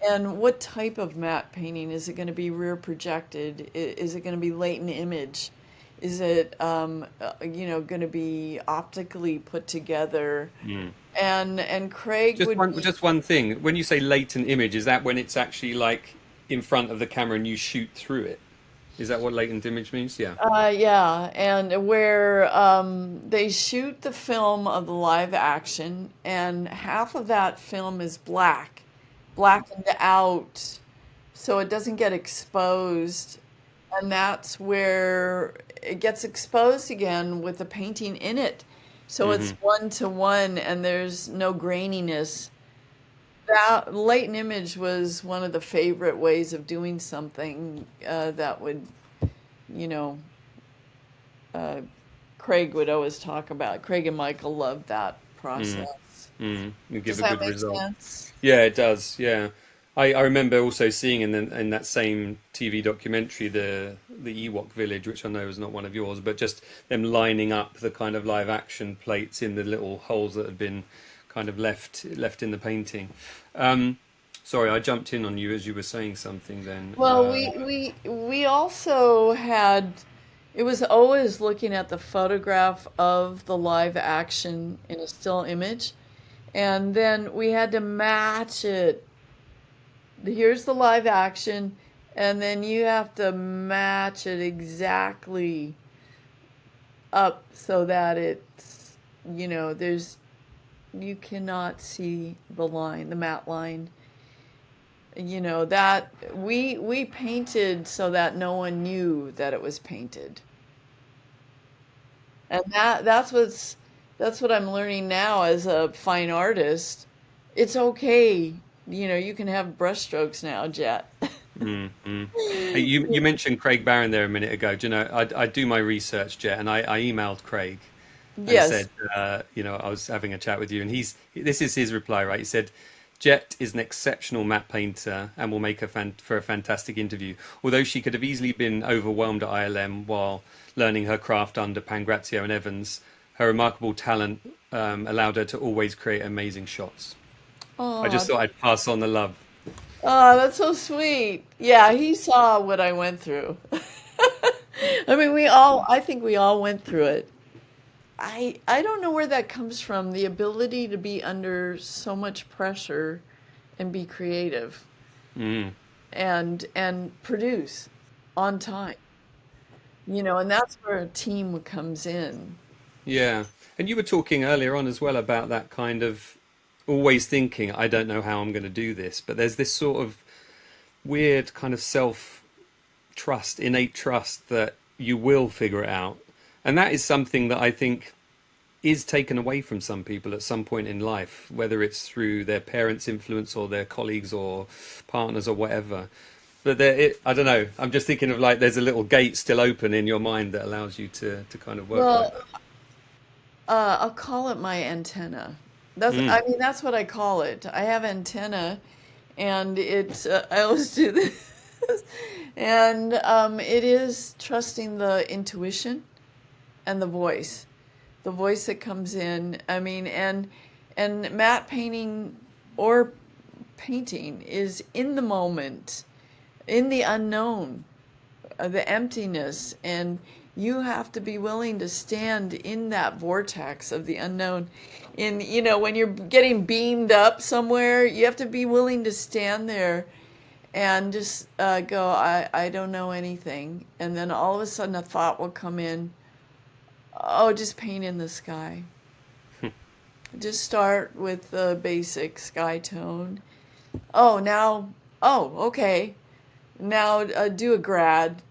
And what type of matte painting? Is it going to be rear projected? Is it going to be latent image? Is it, going to be optically put together? mm. And Craig would be, Just one thing. When you say latent image, is that when it's actually like in front of the camera and you shoot through it? Is that what latent image means? Yeah. yeah, and where they shoot the film of the live action, and half of that film is blackened out, so it doesn't get exposed. And that's where it gets exposed again with the painting in it. So it's Hmm. one to one, and there's no graininess. That latent image was one of the favorite ways of doing something that would, you know, uh, Craig would always talk about. Craig and Michael loved that Mm, process. mm. You Does give a that good make result. sense? Yeah, it does. Yeah. I remember also seeing in that same TV documentary the Ewok village, which I know is not one of yours, but just them lining up the kind of live action plates in the little holes that had been kind of left in the painting. Um, Sorry, I jumped in on you as you were saying something then. Well, we also had, it was always looking at the photograph of the live action in a still image, and then we had to match it. Here's the live action, and then you have to match it exactly up so that it's, there's, you cannot see the line, the matte line. That we painted so that no one knew that it was painted. And that's what I'm learning now as a fine artist. It's okay. You can have brushstrokes now, Jet. mm, mm. Hey, you mentioned Craig Barron there a minute ago. Do you know, I do my research, Jet, and I emailed Craig and Yes. said, I was having a chat with you, and this is his reply, right? He said, Jet is an exceptional matte painter and will make for a fantastic interview. Although she could have easily been overwhelmed at ILM while learning her craft under Pangrazio and Evans, her remarkable talent allowed her to always create amazing shots. I Oh, just thought I'd pass on the love. oh, that's so sweet. Yeah, he saw what I went through. I mean, I think we all went through it. I don't know where that comes from, the ability to be under so much pressure and be creative Mm. and produce on time. And that's where a team comes in. Yeah. And you were talking earlier on as well about that kind of always thinking, I don't know how I'm going to do this, but there's this sort of weird kind of self trust, innate trust that you will figure it out. And that is something that I think is taken away from some people at some point in life, whether it's through their parents' influence or their colleagues or partners or whatever. But I don't know. I'm just thinking of like there's a little gate still open in your mind that allows you to kind of work like Well, that. I'll call it my antenna. I Mm, mean, that's what I call it. I have antenna, and I always do this. And it is trusting the intuition and the voice that comes in. I mean, and matte painting or painting is in the moment, in the unknown, the emptiness, and you have to be willing to stand in that vortex of the unknown. When you're getting beamed up somewhere, you have to be willing to stand there and just go, I don't know anything. And then all of a sudden a thought will come in, oh, just paint in the sky. Just start with the basic sky tone. Oh, now, oh, okay. Now do a grad.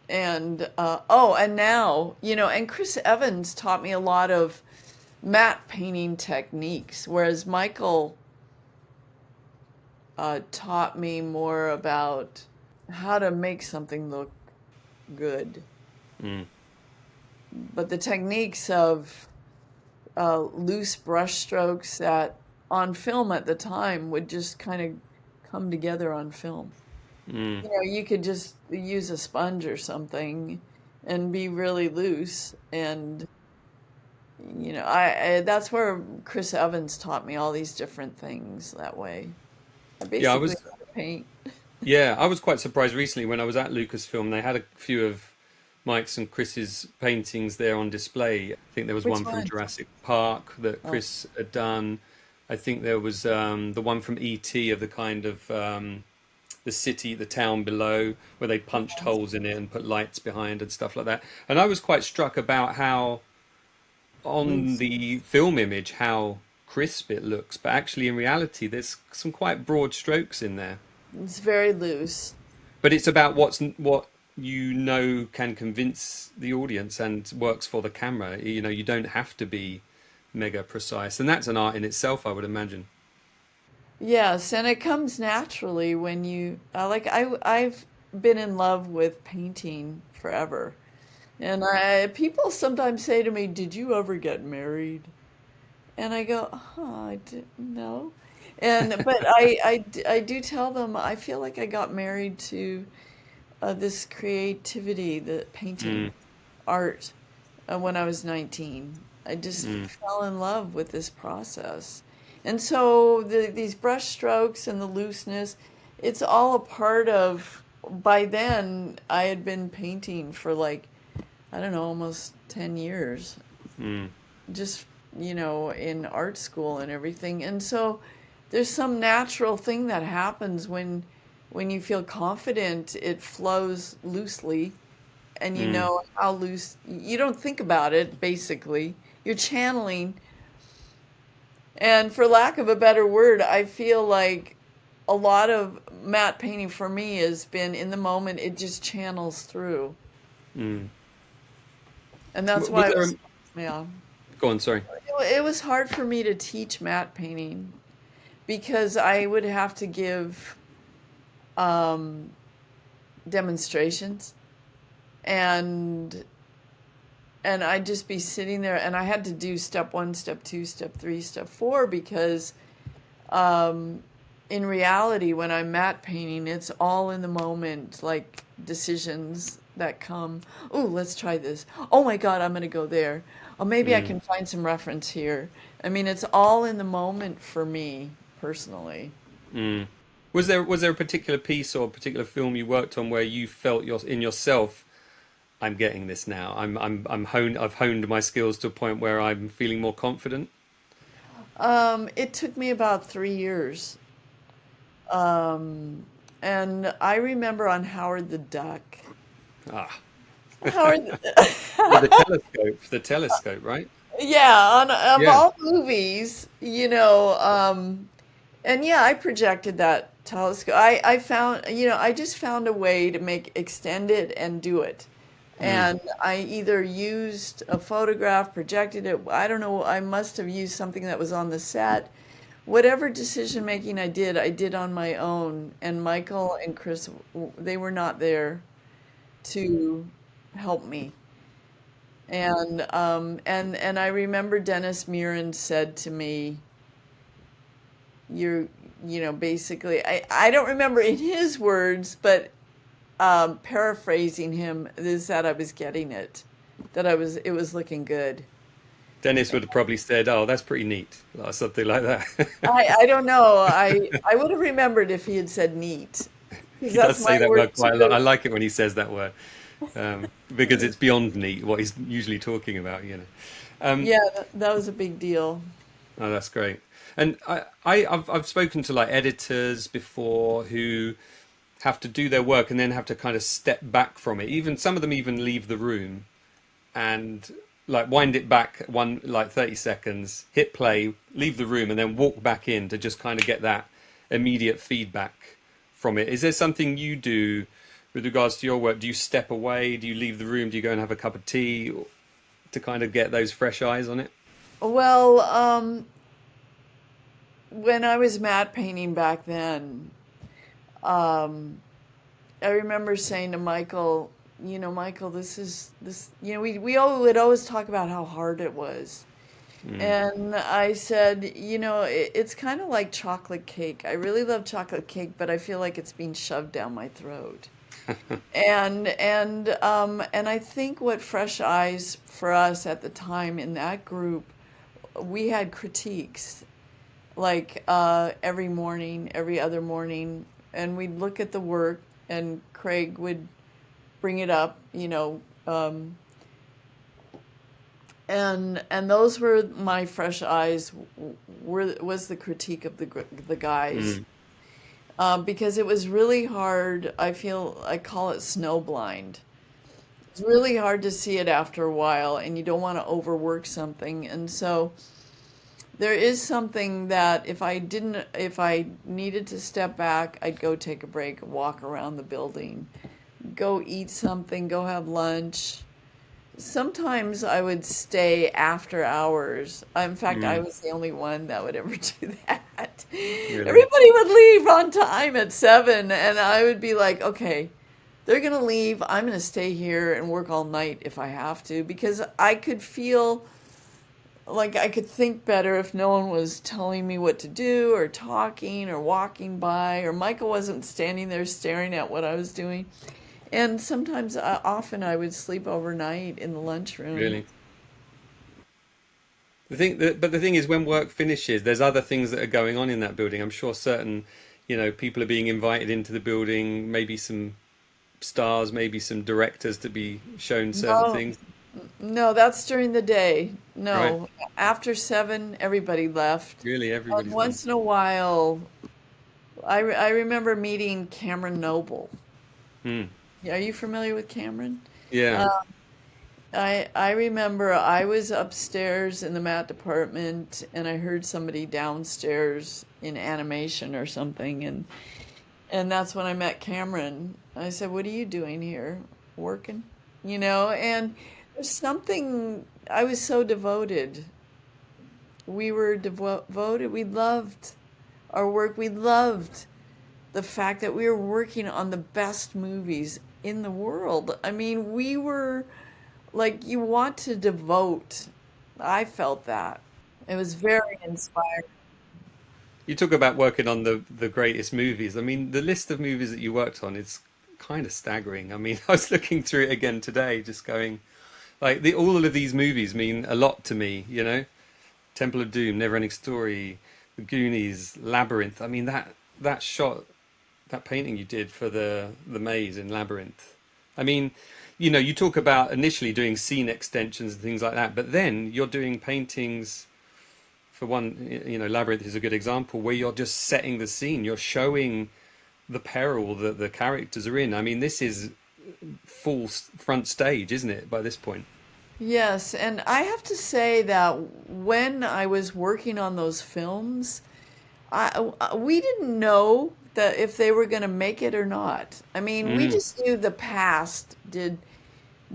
And now, and Chris Evans taught me a lot of matte painting techniques, whereas Michael taught me more about how to make something look good. mm. But the techniques of loose brush strokes that on film at the time would just kind of come together on film. Mm. You could just use a sponge or something and be really loose. And, I that's where Chris Evans taught me all these different things that way. I Yeah, basically know how to paint. I was quite surprised recently when I was at Lucasfilm. They had a few of Mike's and Chris's paintings there on display. I think there was Which one from one? Jurassic Park that Oh, Chris had done. I think there was the one from E.T. of the kind of the city, the town below, where they punched holes in it and put lights behind and stuff like that. And I was quite struck about how, on loose. the film image, how crisp it looks, but actually in reality, there's some quite broad strokes in there. It's very loose. But it's about what you know can convince the audience and works for the camera. You don't have to be mega precise, and that's an art in itself, I would imagine. Yes, and it comes naturally when I've been in love with painting forever. And I people sometimes say to me, "Did you ever get married?" And I go, "Oh, I didn't know." But I do tell them I feel like I got married to this creativity, the painting, Mm, art, when I was 19. I just mm, fell in love with this process. And so these brush strokes and the looseness, it's all a part of, by then, I had been painting for like, I don't know, almost 10 years, mm, just, in art school and everything. And so there's some natural thing that happens when you feel confident, it flows loosely and you mm, know how loose you don't think about it basically. You're channeling, and for lack of a better word, I feel like a lot of matte painting for me has been in the moment, it just channels through. mm. And that's Was why it there was, a... yeah. Go on, sorry. It was hard for me to teach matte painting because I would have to give um, demonstrations, and I'd just be sitting there, and I had to do step one, step two, step three, step four, because um, in reality, when I'm matte painting, it's all in the moment, like decisions that come. Oh, let's try this. Oh my God, I'm going to go there. Oh, maybe I Mm, can find some reference here. I mean, it's all in the moment for me personally. mm. Was there a particular piece or a particular film you worked on where you felt in yourself, I'm getting this now. I've honed my skills to a point where I'm feeling more confident. It took me about 3 years. Um, and I remember on Howard the Duck. Ah, Howard, with the telescope, right? yeah, on of Yeah. all movies, and yeah, I projected that telescope. I found, I just found a way to make extend it and do it. Mm, And I either used a photograph, projected it. I don't know. I must have used something that was on the set. Whatever decision making I did on my own. And Michael and Chris, they were not there to help me. And I remember Dennis Muren said to me, "You're, basically." I don't remember in his words, but paraphrasing him is that I was getting it, that it was looking good. Dennis would have probably said, "Oh, that's pretty neat," or something like that. I don't know. I would have remembered if he had said neat, because He that's does my say that word word quite a lot. I too. like it when he says that word, because it's beyond neat what he's usually talking about. Um, Yeah, that was a big deal. oh, that's great. And I've spoken to like editors before who have to do their work and then have to kind of step back from it. Even some of them even leave the room and like wind it back one like 30 seconds, hit play, leave the room, and then walk back in to just kind of get that immediate feedback from it. Is there something you do with regards to your work? Do you step away? Do you leave the room? Do you go and have a cup of tea to kind of get those fresh eyes on it? Well, when I was matte painting back then, um, I remember saying to Michael, Michael, we all would always talk about how hard it was. Mm, And I said, it's kind of like chocolate cake. I really love chocolate cake, but I feel like it's being shoved down my throat. And I think what Fresh Eyes for us at the time in that group, we had critiques like every morning, every other morning, and we'd look at the work, and Craig would bring it up, and those were my fresh eyes. Was the critique of the guys, mm, because it was really hard. I call it snowblind. It's really hard to see it after a while, and you don't want to overwork something, and so. There is something that if I needed to step back, I'd go take a break, walk around the building, go eat something, go have lunch. Sometimes I would stay after hours. In fact, I mm, was the only one that would ever do that. really? Everybody would leave on time at 7, and I would be like, okay, they're going to leave. I'm going to stay here and work all night if I have to, because I could feel like I could think better if no one was telling me what to do or talking or walking by, or Michael wasn't standing there staring at what I was doing. And sometimes, often I would sleep overnight in the lunchroom. Really. But the thing is, when work finishes, there's other things that are going on in that building. I'm sure certain, people are being invited into the building, maybe some stars, maybe some directors to be shown certain No, things, no, that's during the day. right? No, after 7, everybody left. Really, And everybody's gone. once in a while, I remember meeting Cameron Noble. Hmm. Yeah, are you familiar with Cameron? Yeah. Uh, I remember I was upstairs in the mat department and I heard somebody downstairs in animation or something, and that's when I met Cameron. I said, "What are you doing here? Working?" And there's something, I was so devoted. We were devoted. We loved our work. We loved the fact that we were working on the best movies in the world. I mean, we were like, you want to devote. I felt that. It was very inspiring. You talk about working on the greatest movies. I mean, the list of movies that you worked on is kind of staggering. I mean, I was looking through it again today, just going like all of these movies mean a lot to me. Temple of Doom, NeverEnding Story, The Goonies, Labyrinth. I mean, that shot, that painting you did for the maze in Labyrinth. I mean, you talk about initially doing scene extensions and things like that, but then you're doing paintings for one, Labyrinth is a good example where you're just setting the scene. You're showing the peril that the characters are in. I mean, this is full front stage, isn't it, by this point? Yes, and I have to say that when I was working on those films, we didn't know that if they were going to make it or not. I mean, we Mm, just knew the past did.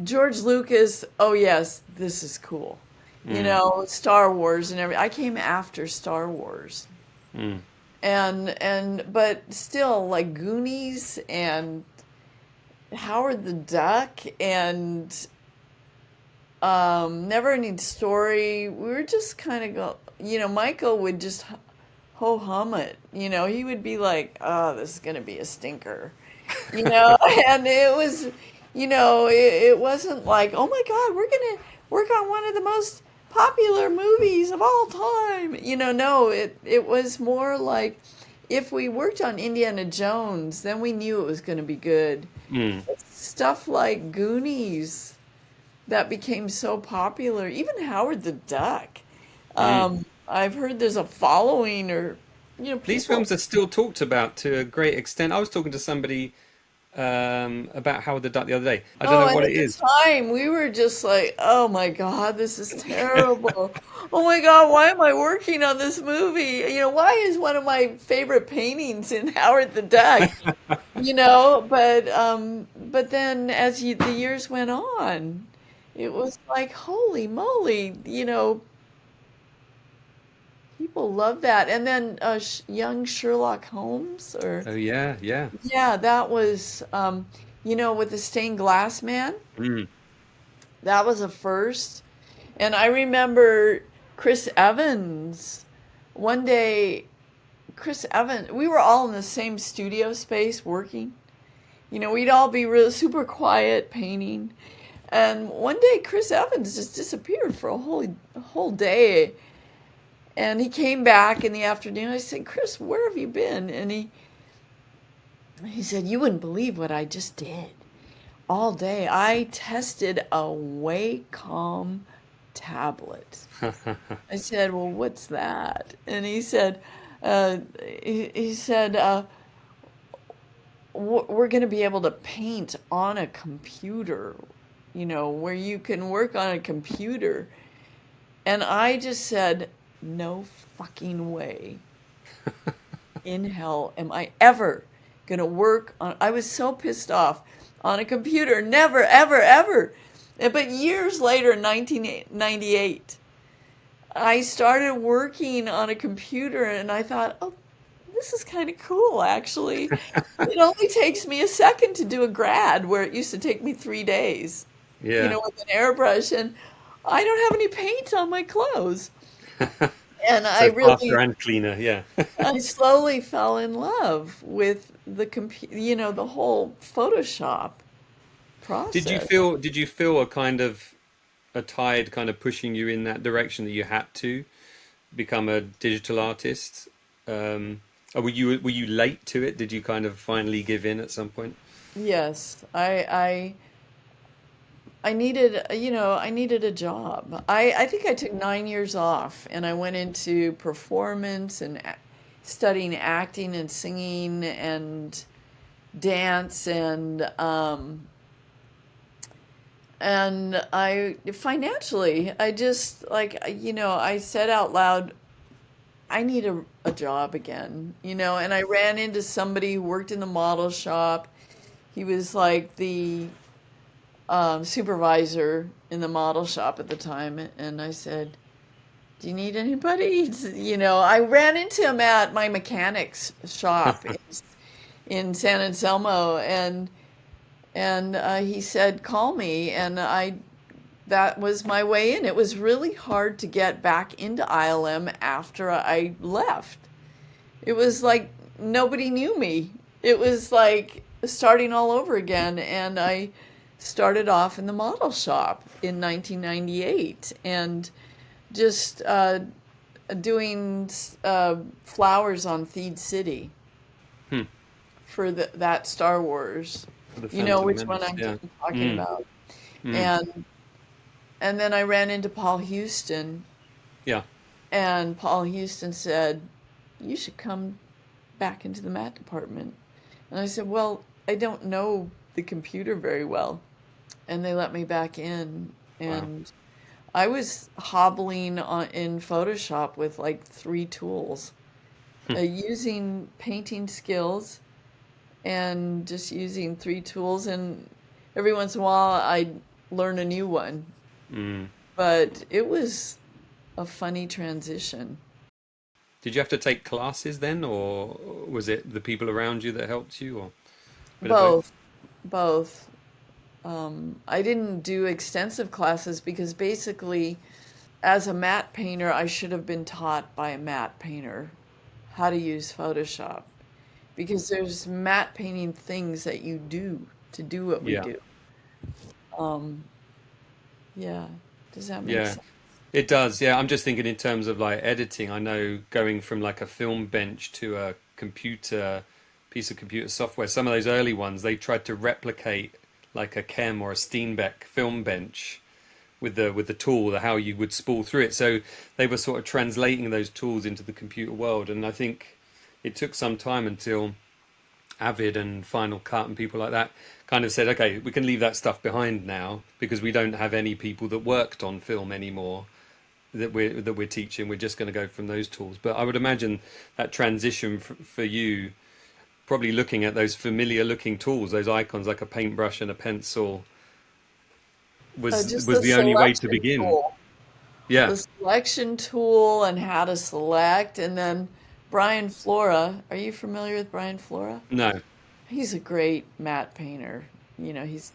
George Lucas, oh yes, this is cool. mm, Star Wars and everything. I came after Star Wars. mm, But still, like Goonies and Howard the Duck and NeverEnding Story, we were just kind of Michael would just ho hum it. He would be like, "Oh, this is gonna be a stinker," and it wasn't like, "Oh my God, we're gonna work on one of the most popular movies of all time." No, it was more like, if we worked on Indiana Jones, then we knew it was going to be good. mm. Stuff like Goonies that became so popular, even Howard the Duck. Mm. I've heard there's a following, or These people. films are still talked about to a great extent. I was talking to somebody about Howard the Duck the other day. I don't Oh, know and what at it the is. time we were just like, "Oh my God, this is terrible. Oh my God, why am I working on this movie? Why is one of my favorite paintings in Howard the Duck?" But then as the years went on, it was like, holy moly, people love that. And then young Sherlock Holmes, or Oh yeah, yeah. yeah, that was with the stained glass man. Mm. That was a first. And I remember Chris Evans. One day, Chris Evans, we were all in the same studio space working. We'd all be really super quiet painting. And one day, Chris Evans just disappeared for a whole day. And he came back in the afternoon. I said, "Chris, where have you been?" And he said, "You wouldn't believe what I just did. All day, I tested a Wacom tablet." I said, "Well, what's that?" And he said, uh, he said, "We're going to be able to paint on a computer, where you can work on a computer." And I just said, "No fucking way in hell am I ever going to work on." I was so pissed off on a computer. Never, ever, ever. But years later, in 1998, I started working on a computer and I thought, "Oh, this is kind of cool, actually." It only takes me a second to do a grad where it used to take me 3 days, Yeah. with an airbrush. And I don't have any paint on my clothes. And I So faster really, and cleaner, yeah. I slowly fell in love with the whole Photoshop process. Did you feel a kind of a tide kind of pushing you in that direction that you had to become a digital artist? Or were you late to it? Did you kind of finally give in at some point? Yes, I needed, I needed a job. I think I took 9 years off and I went into performance and studying acting and singing and dance and I financially, I just like, I said out loud, I need a job again, and I ran into somebody who worked in the model shop. He was like the supervisor in the model shop at the time, and I said, "Do you need anybody?" I ran into him at my mechanic's shop in San Anselmo, and he said, "Call me," and I that was my way in. It was really hard to get back into ILM after I left. It was like nobody knew me. It was like starting all over again. And I started off in the model shop in 1998 and just doing flowers on Theed City Hmm. for that Star Wars. The You know Phantom which one Menace, I'm yeah. talking Mm, about. mm, And and then I ran into Paul Houston, yeah. and Paul Houston said, "You should come back into the mat department." And I said, "Well, I don't know the computer very well." And they let me back in. Wow. And I was hobbling in Photoshop with like three tools, using painting skills and just using three tools. And every once in a while, I'd learn a new one. Mm. But it was a funny transition. Did you have to take classes then, or was it the people around you that helped you, or a bit of both? Both, both. I didn't do extensive classes because basically, as a matte painter, I should have been taught by a matte painter how to use Photoshop because there's matte painting things that you do to do what we Yeah, do. Um, yeah. Does that make yeah. sense? It does, yeah. I'm just thinking in terms of like editing. I know going from like a film bench to a computer piece of computer software, some of those early ones, they tried to replicate like a Chem or a Steenbeck film bench with the tool, how you would spool through it. So they were sort of translating those tools into the computer world, and I think it took some time until Avid and Final Cut and people like that kind of said, okay, we can leave that stuff behind now because we don't have any people that worked on film anymore that we're teaching. We're just going to go from those tools. But I would imagine that transition for you, probably looking at those familiar looking tools, those icons like a paintbrush and a pencil, Just was the the only way to selection begin. tool. Yeah. The selection tool and how to select. And then Brian Flora. Are you familiar with Brian Flora? No. He's a great matte painter. He's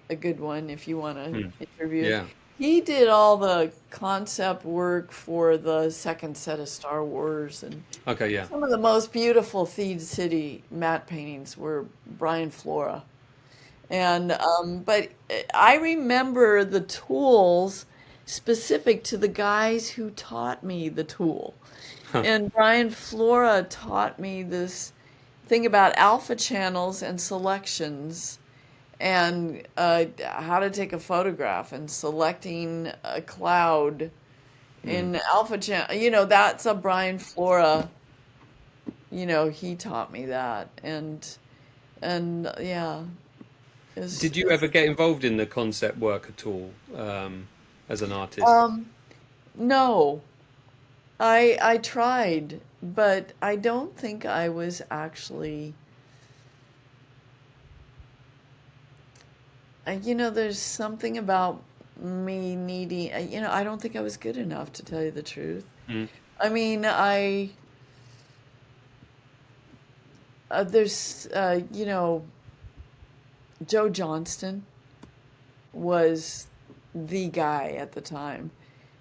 a good one if you want to Hmm. interview. Yeah. He did all the concept work for the second set of Star Wars, and Okay. Yeah. some of the most beautiful Theed City matte paintings were Brian Flora. And but I remember the tools specific to the guys who taught me the tool. Huh. And Brian Flora taught me this thing about alpha channels and selections and how to take a photograph and selecting a cloud Hmm. in alpha channel. That's a Brian Flora, he taught me that. And yeah, Did you it's ever get involved in the concept work at all as an artist? um no. I tried, but I don't think I was actually, there's something about me needing, I don't think I was good enough to tell you the truth. Hmm. I mean, there's, Joe Johnston was the guy at the time.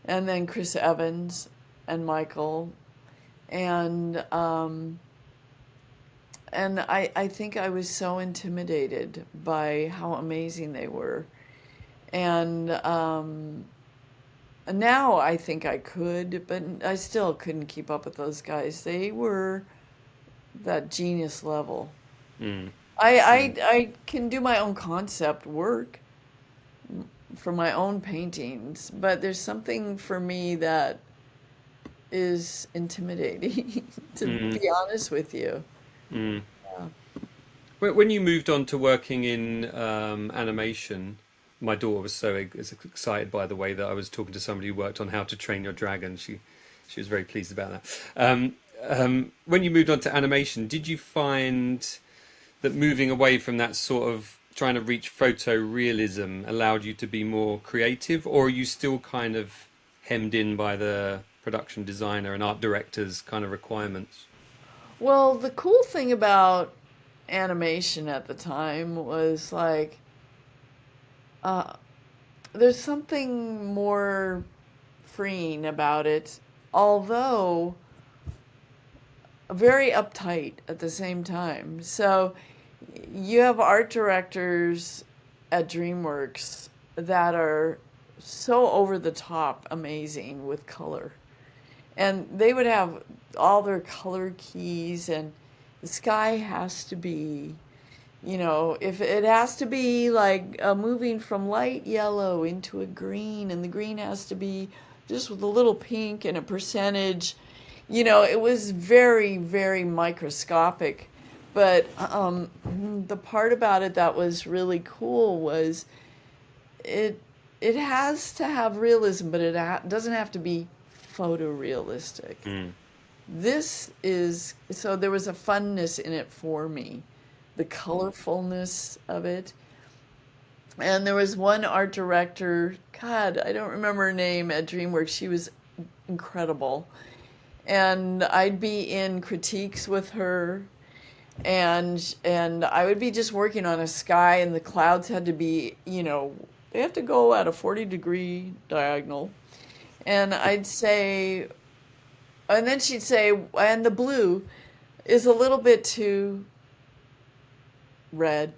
And then Chris Evans and Michael. And I think I was so intimidated by how amazing they were. And now I think I could, but I still couldn't keep up with those guys. They were that genius level. Mm. I can do my own concept work for my own paintings, but there's something for me that is intimidating, to Mm. be honest with you. Mm. Yeah. When you moved on to working in animation, my daughter was so excited by the way that I was talking to somebody who worked on How to Train Your Dragon. She was very pleased about that. When you moved on to animation, did you find that moving away from that sort of trying to reach photorealism allowed you to be more creative, or are you still kind of hemmed in by the production designer and art director's kind of requirements? Well, the cool thing about animation at the time was like, uh, there's something more freeing about it, although very uptight at the same time. So you have art directors at DreamWorks that are so over the top amazing with color. And they would have all their color keys, and the sky has to be, if it has to be like moving from light yellow into a green, and the green has to be just with a little pink and a percentage. It was very, very microscopic. But the part about it that was really cool was it it has to have realism, but doesn't have to be photorealistic. Mm. This is so there was a funness in it for me, the colorfulness of it. And there was one art director, God, I don't remember her name at DreamWorks. She was incredible. And I'd be in critiques with her, and I would be just working on a sky, and the clouds had to be, they have to go at a 40-degree diagonal. And I'd say, and then she'd say, and the blue is a little bit too red.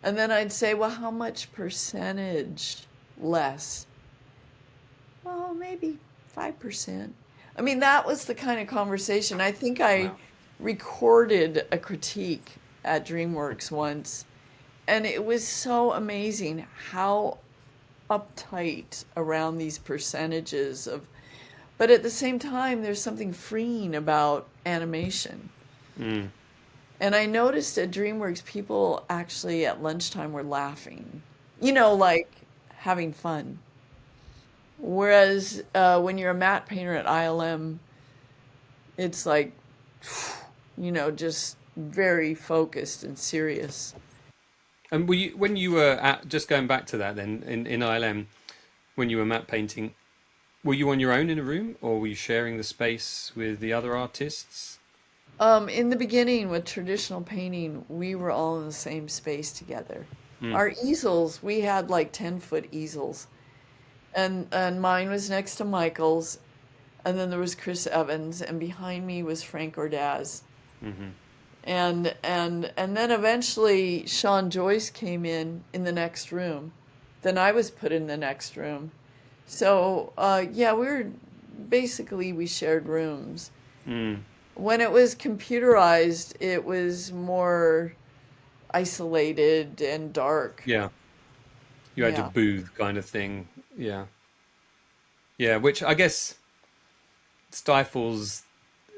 And then I'd say, well, how much percentage less? Well, maybe 5%. I mean, that was the kind of conversation. I think I Wow. recorded a critique at DreamWorks once, and it was so amazing how uptight around these percentages of, but at the same time, there's something freeing about animation. Mm. And I noticed at DreamWorks, people actually at lunchtime were laughing, like having fun. Whereas when you're a matte painter at ILM, it's like, just very focused and serious. And when you were just going back to that then in ILM, when you were matte painting, were you on your own in a room, or were you sharing the space with the other artists? In the beginning with traditional painting, we were all in the same space together. Mm. Our easels, we had like 10-foot easels. And mine was next to Michael's, and then there was Chris Evans, and behind me was Frank Ordaz. Hmm. And then eventually Sean Joyce came in the next room. Then I was put in the next room. So yeah, we shared rooms. Mm. When it was computerized, it was more isolated and dark. Yeah, you had your Yeah. booth kind of thing. Yeah, yeah, which I guess stifles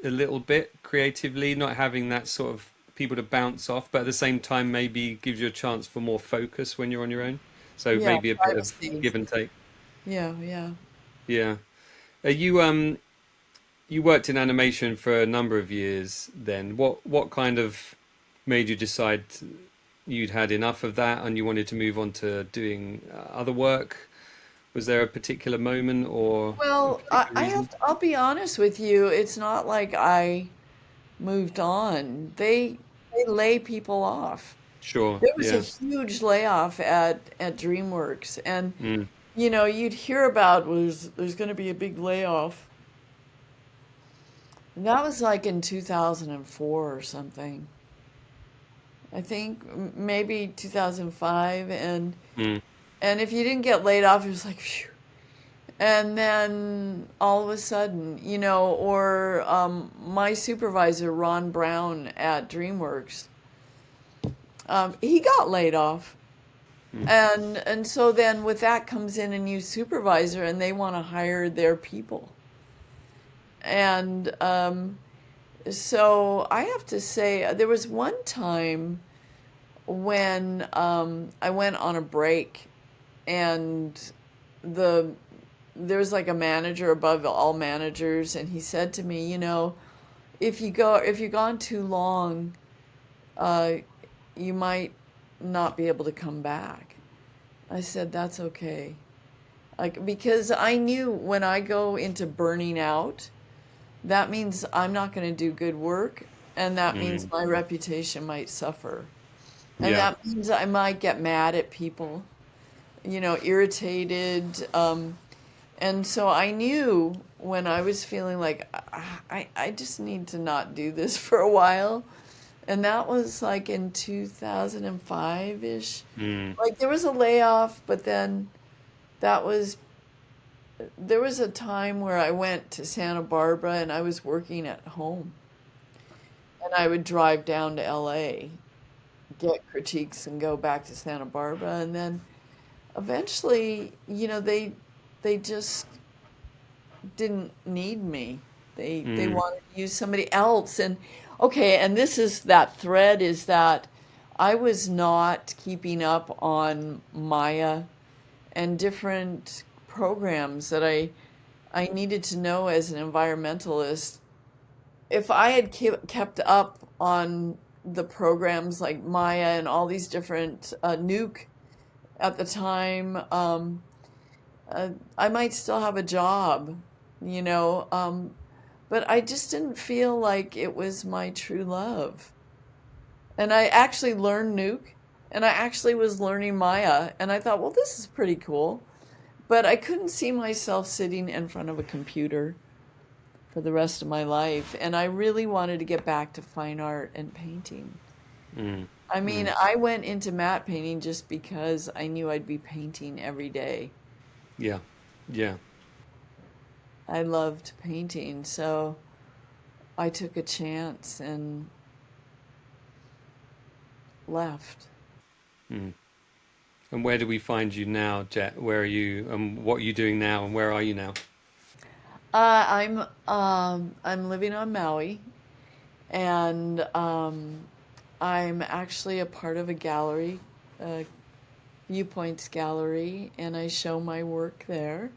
a little bit creatively, not having that sort of people to bounce off, but at the same time, maybe gives you a chance for more focus when you're on your own. So Yeah, maybe a bit of privacy. give and take. Yeah, yeah. Yeah. Are you worked in animation for a number of years then. What kind of made you decide you'd had enough of that and you wanted to move on to doing other work? Was there a particular moment or a Well, particular reason? I'll be honest with you. It's not like I moved on. They lay people off. Sure. There was a Yeah. huge layoff at DreamWorks, and Mm. you'd hear about there's going to be a big layoff. And that was like in 2004 or something. I think maybe 2005, Mm. and if you didn't get laid off, it was like phew. And then all of a sudden, or my supervisor Ron Brown at DreamWorks, he got laid off. Mm. And so then with that comes in a new supervisor, and they want to hire their people. And so I have to say, there was one time when I went on a break, and the there was like a manager above all managers, and he said to me, if you're gone too long, uh, you might not be able to come back. I said, that's okay. Like, because I knew when I go into burning out, that means I'm not going to do good work, and that means Mm. my reputation might suffer. And Yeah. that means I might get mad at people, irritated. And so I knew when I was feeling like I just need to not do this for a while. And that was like in 2005-ish. Mm. Like there was a layoff, but then that was there was a time where I went to Santa Barbara and I was working at home. And I would drive down to LA, get critiques and go back to Santa Barbara, and then eventually, they just didn't need me. They Mm. wanted to use somebody else. And okay, and this is that thread is that I was not keeping up on Maya and different programs that I needed to know as an environmentalist. If I had kept up on the programs like Maya and all these different nuke at the time, I might still have a job, you know, but I just didn't feel like it was my true love. And I actually learned nuke, and I actually was learning Maya, and I thought, well, this is pretty cool. But I couldn't see myself sitting in front of a computer for the rest of my life. And I really wanted to get back to fine art and painting. Mm. I mean, Mm. I went into matte painting just because I knew I'd be painting every day. Yeah. Yeah. I loved painting, so I took a chance and left. Mm. And where do we find you now, Jet? Where are you, and what are you doing now, and where are you now? I'm living on Maui, and I'm actually a part of a gallery, a Viewpoints gallery, and I show my work there.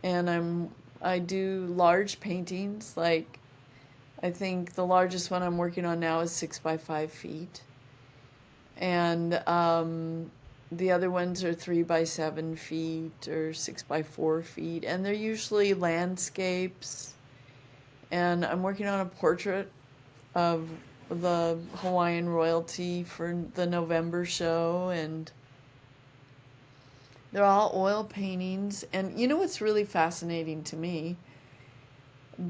And I do large paintings, like I think the largest one I'm working on now is 6 by 5 feet, and the other ones are 3 by 7 feet or 6 by 4 feet, and they're usually landscapes. And I'm working on a portrait of the Hawaiian royalty for the November show, and they're all oil paintings. And you know what's really fascinating to me?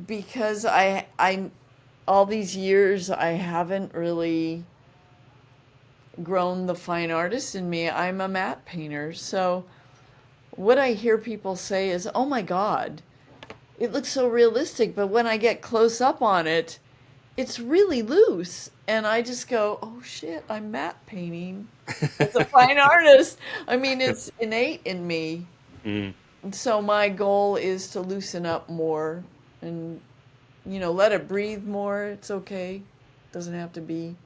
Because I all these years I haven't really grown the fine artist in me. I'm a matte painter. So what I hear people say is, "Oh my God, it looks so realistic," but when I get close up on it, it's really loose. And I just go, "Oh shit, I'm matte painting as a fine artist." I mean, it's innate in me. Mm. And so my goal is to loosen up more and, let it breathe more. It's okay. Doesn't have to be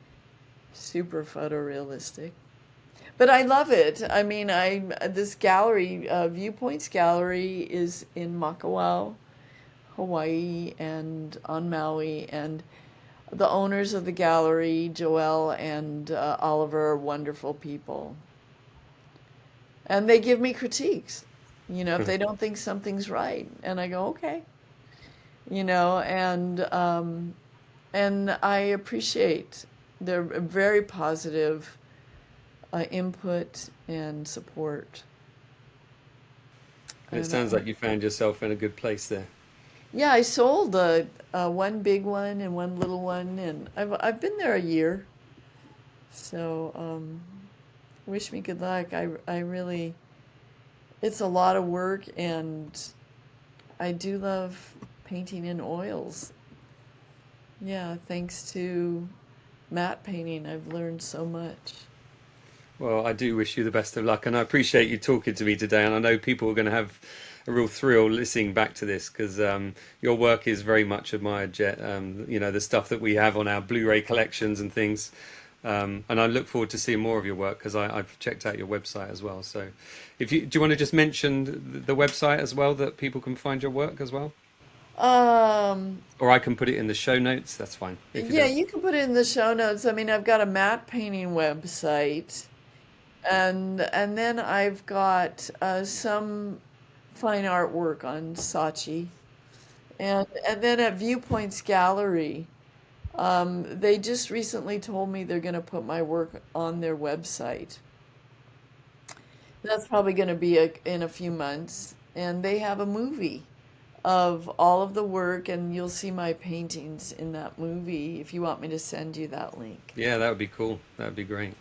super photorealistic. But I love it. I mean, I this gallery, Viewpoints Gallery, is in Makawao, Hawaii, and on Maui. And the owners of the gallery, Joelle and Oliver, are wonderful people. And they give me critiques, if they don't think something's right. And I go, okay, and I appreciate their very positive input and support. It And sounds like you found yourself in a good place there. yeah, I sold one big one and one little one, and I've been there a year. So wish me good luck. I really, it's a lot of work, and I do love painting in oils. Yeah, thanks to matte painting, I've learned so much. Well, I do wish you the best of luck, and I appreciate you talking to me today. And I know people are going to have a real thrill listening back to this because your work is very much admired, Jet. The stuff that we have on our Blu-ray collections and things. And I look forward to seeing more of your work because I've checked out your website as well. So, if you do, you want to just mention the website as well that people can find your work as well, Um, or I can put it in the show notes. That's fine if you yeah, don't. you can put it in the show notes. I mean, I've got a matte painting website, and then I've got some fine artwork on Saatchi, and then at Viewpoints Gallery, they just recently told me they're going to put my work on their website. That's probably going to be in a few months, and they have a movie of all of the work, and you'll see my paintings in that movie if you want me to send you that link. Yeah, that would be cool. That would be great.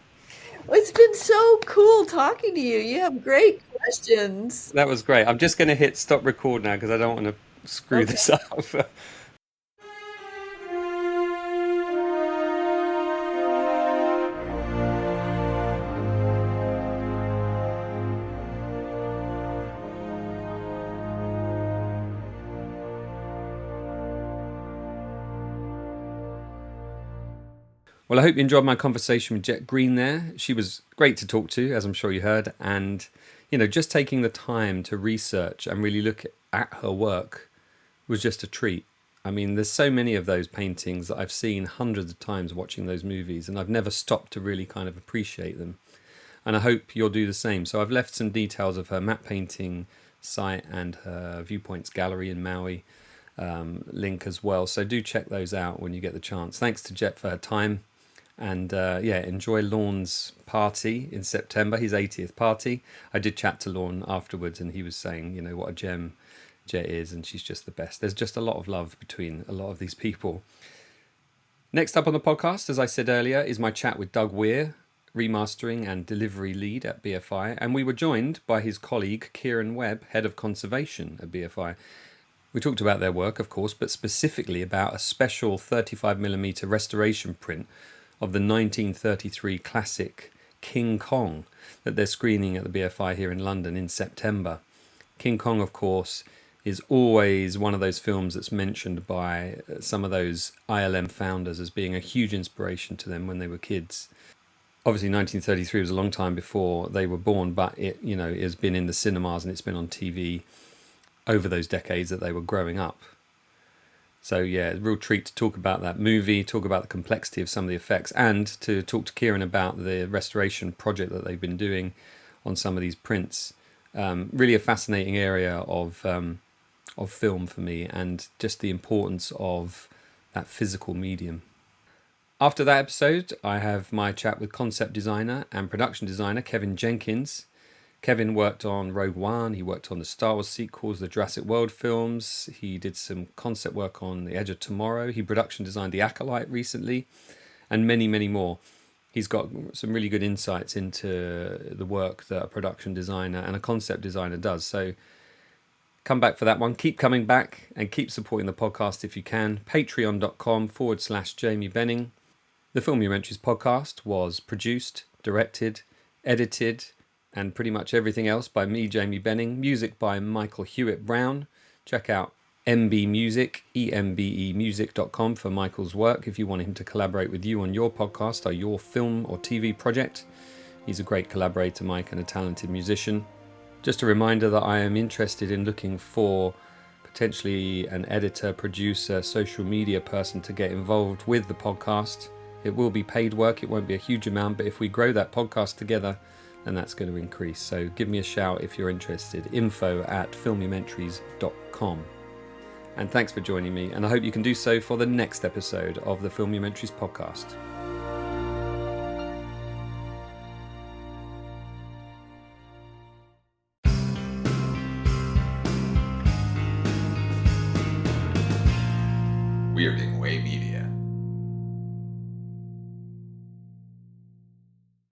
Well, it's been so cool talking to you. You have great questions. That was great. I'm just going to hit stop record now because I don't want to screw Okay. this up. Well, I hope you enjoyed my conversation with Jett Green there. She was great to talk to, as I'm sure you heard. And, just taking the time to research and really look at her work was just a treat. I mean, there's so many of those paintings that I've seen hundreds of times watching those movies, and I've never stopped to really kind of appreciate them. And I hope you'll do the same. So I've left some details of her matte painting site and her Viewpoints gallery in Maui link as well. So do check those out when you get the chance. Thanks to Jett for her time. And enjoy Lorne's party in September, his 80th party. I did chat to Lorne afterwards, and he was saying, what a gem Jett is, and she's just the best. There's just a lot of love between a lot of these people. Next up on the podcast, as I said earlier, is my chat with Doug Weir, remastering and delivery lead at BFI, and we were joined by his colleague Kieran Webb, head of conservation at BFI. We talked about their work, of course, but specifically about a special 35mm restoration print of the 1933 classic King Kong that they're screening at the BFI here in London in September. King Kong, of course, is always one of those films that's mentioned by some of those ILM founders as being a huge inspiration to them when they were kids. Obviously, 1933 was a long time before they were born, but it has been in the cinemas and it's been on TV over those decades that they were growing up. So yeah, a real treat to talk about that movie, talk about the complexity of some of the effects, and to talk to Kieran about the restoration project that they've been doing on some of these prints. Really a fascinating area of film for me, and just the importance of that physical medium. After that episode, I have my chat with concept designer and production designer Kevin Jenkins. Kevin worked on Rogue One, he worked on the Star Wars sequels, the Jurassic World films, he did some concept work on The Edge of Tomorrow, he production designed The Acolyte recently, and many, many more. He's got some really good insights into the work that a production designer and a concept designer does. So come back for that one. Keep coming back and keep supporting the podcast if you can. Patreon.com/Jamie Benning. The Filmumentaries podcast was produced, directed, edited, and pretty much everything else by me, Jamie Benning. Music by Michael Hewitt Brown. Check out MB Music, embemusic.com for Michael's work if you want him to collaborate with you on your podcast or your film or TV project. He's a great collaborator, Mike, and a talented musician. Just a reminder that I am interested in looking for potentially an editor, producer, social media person to get involved with the podcast. It will be paid work, it won't be a huge amount, but if we grow that podcast together, then that's going to increase. So give me a shout if you're interested. info@filmumentaries.com. And thanks for joining me, and I hope you can do so for the next episode of the Filmumentaries podcast. we are being way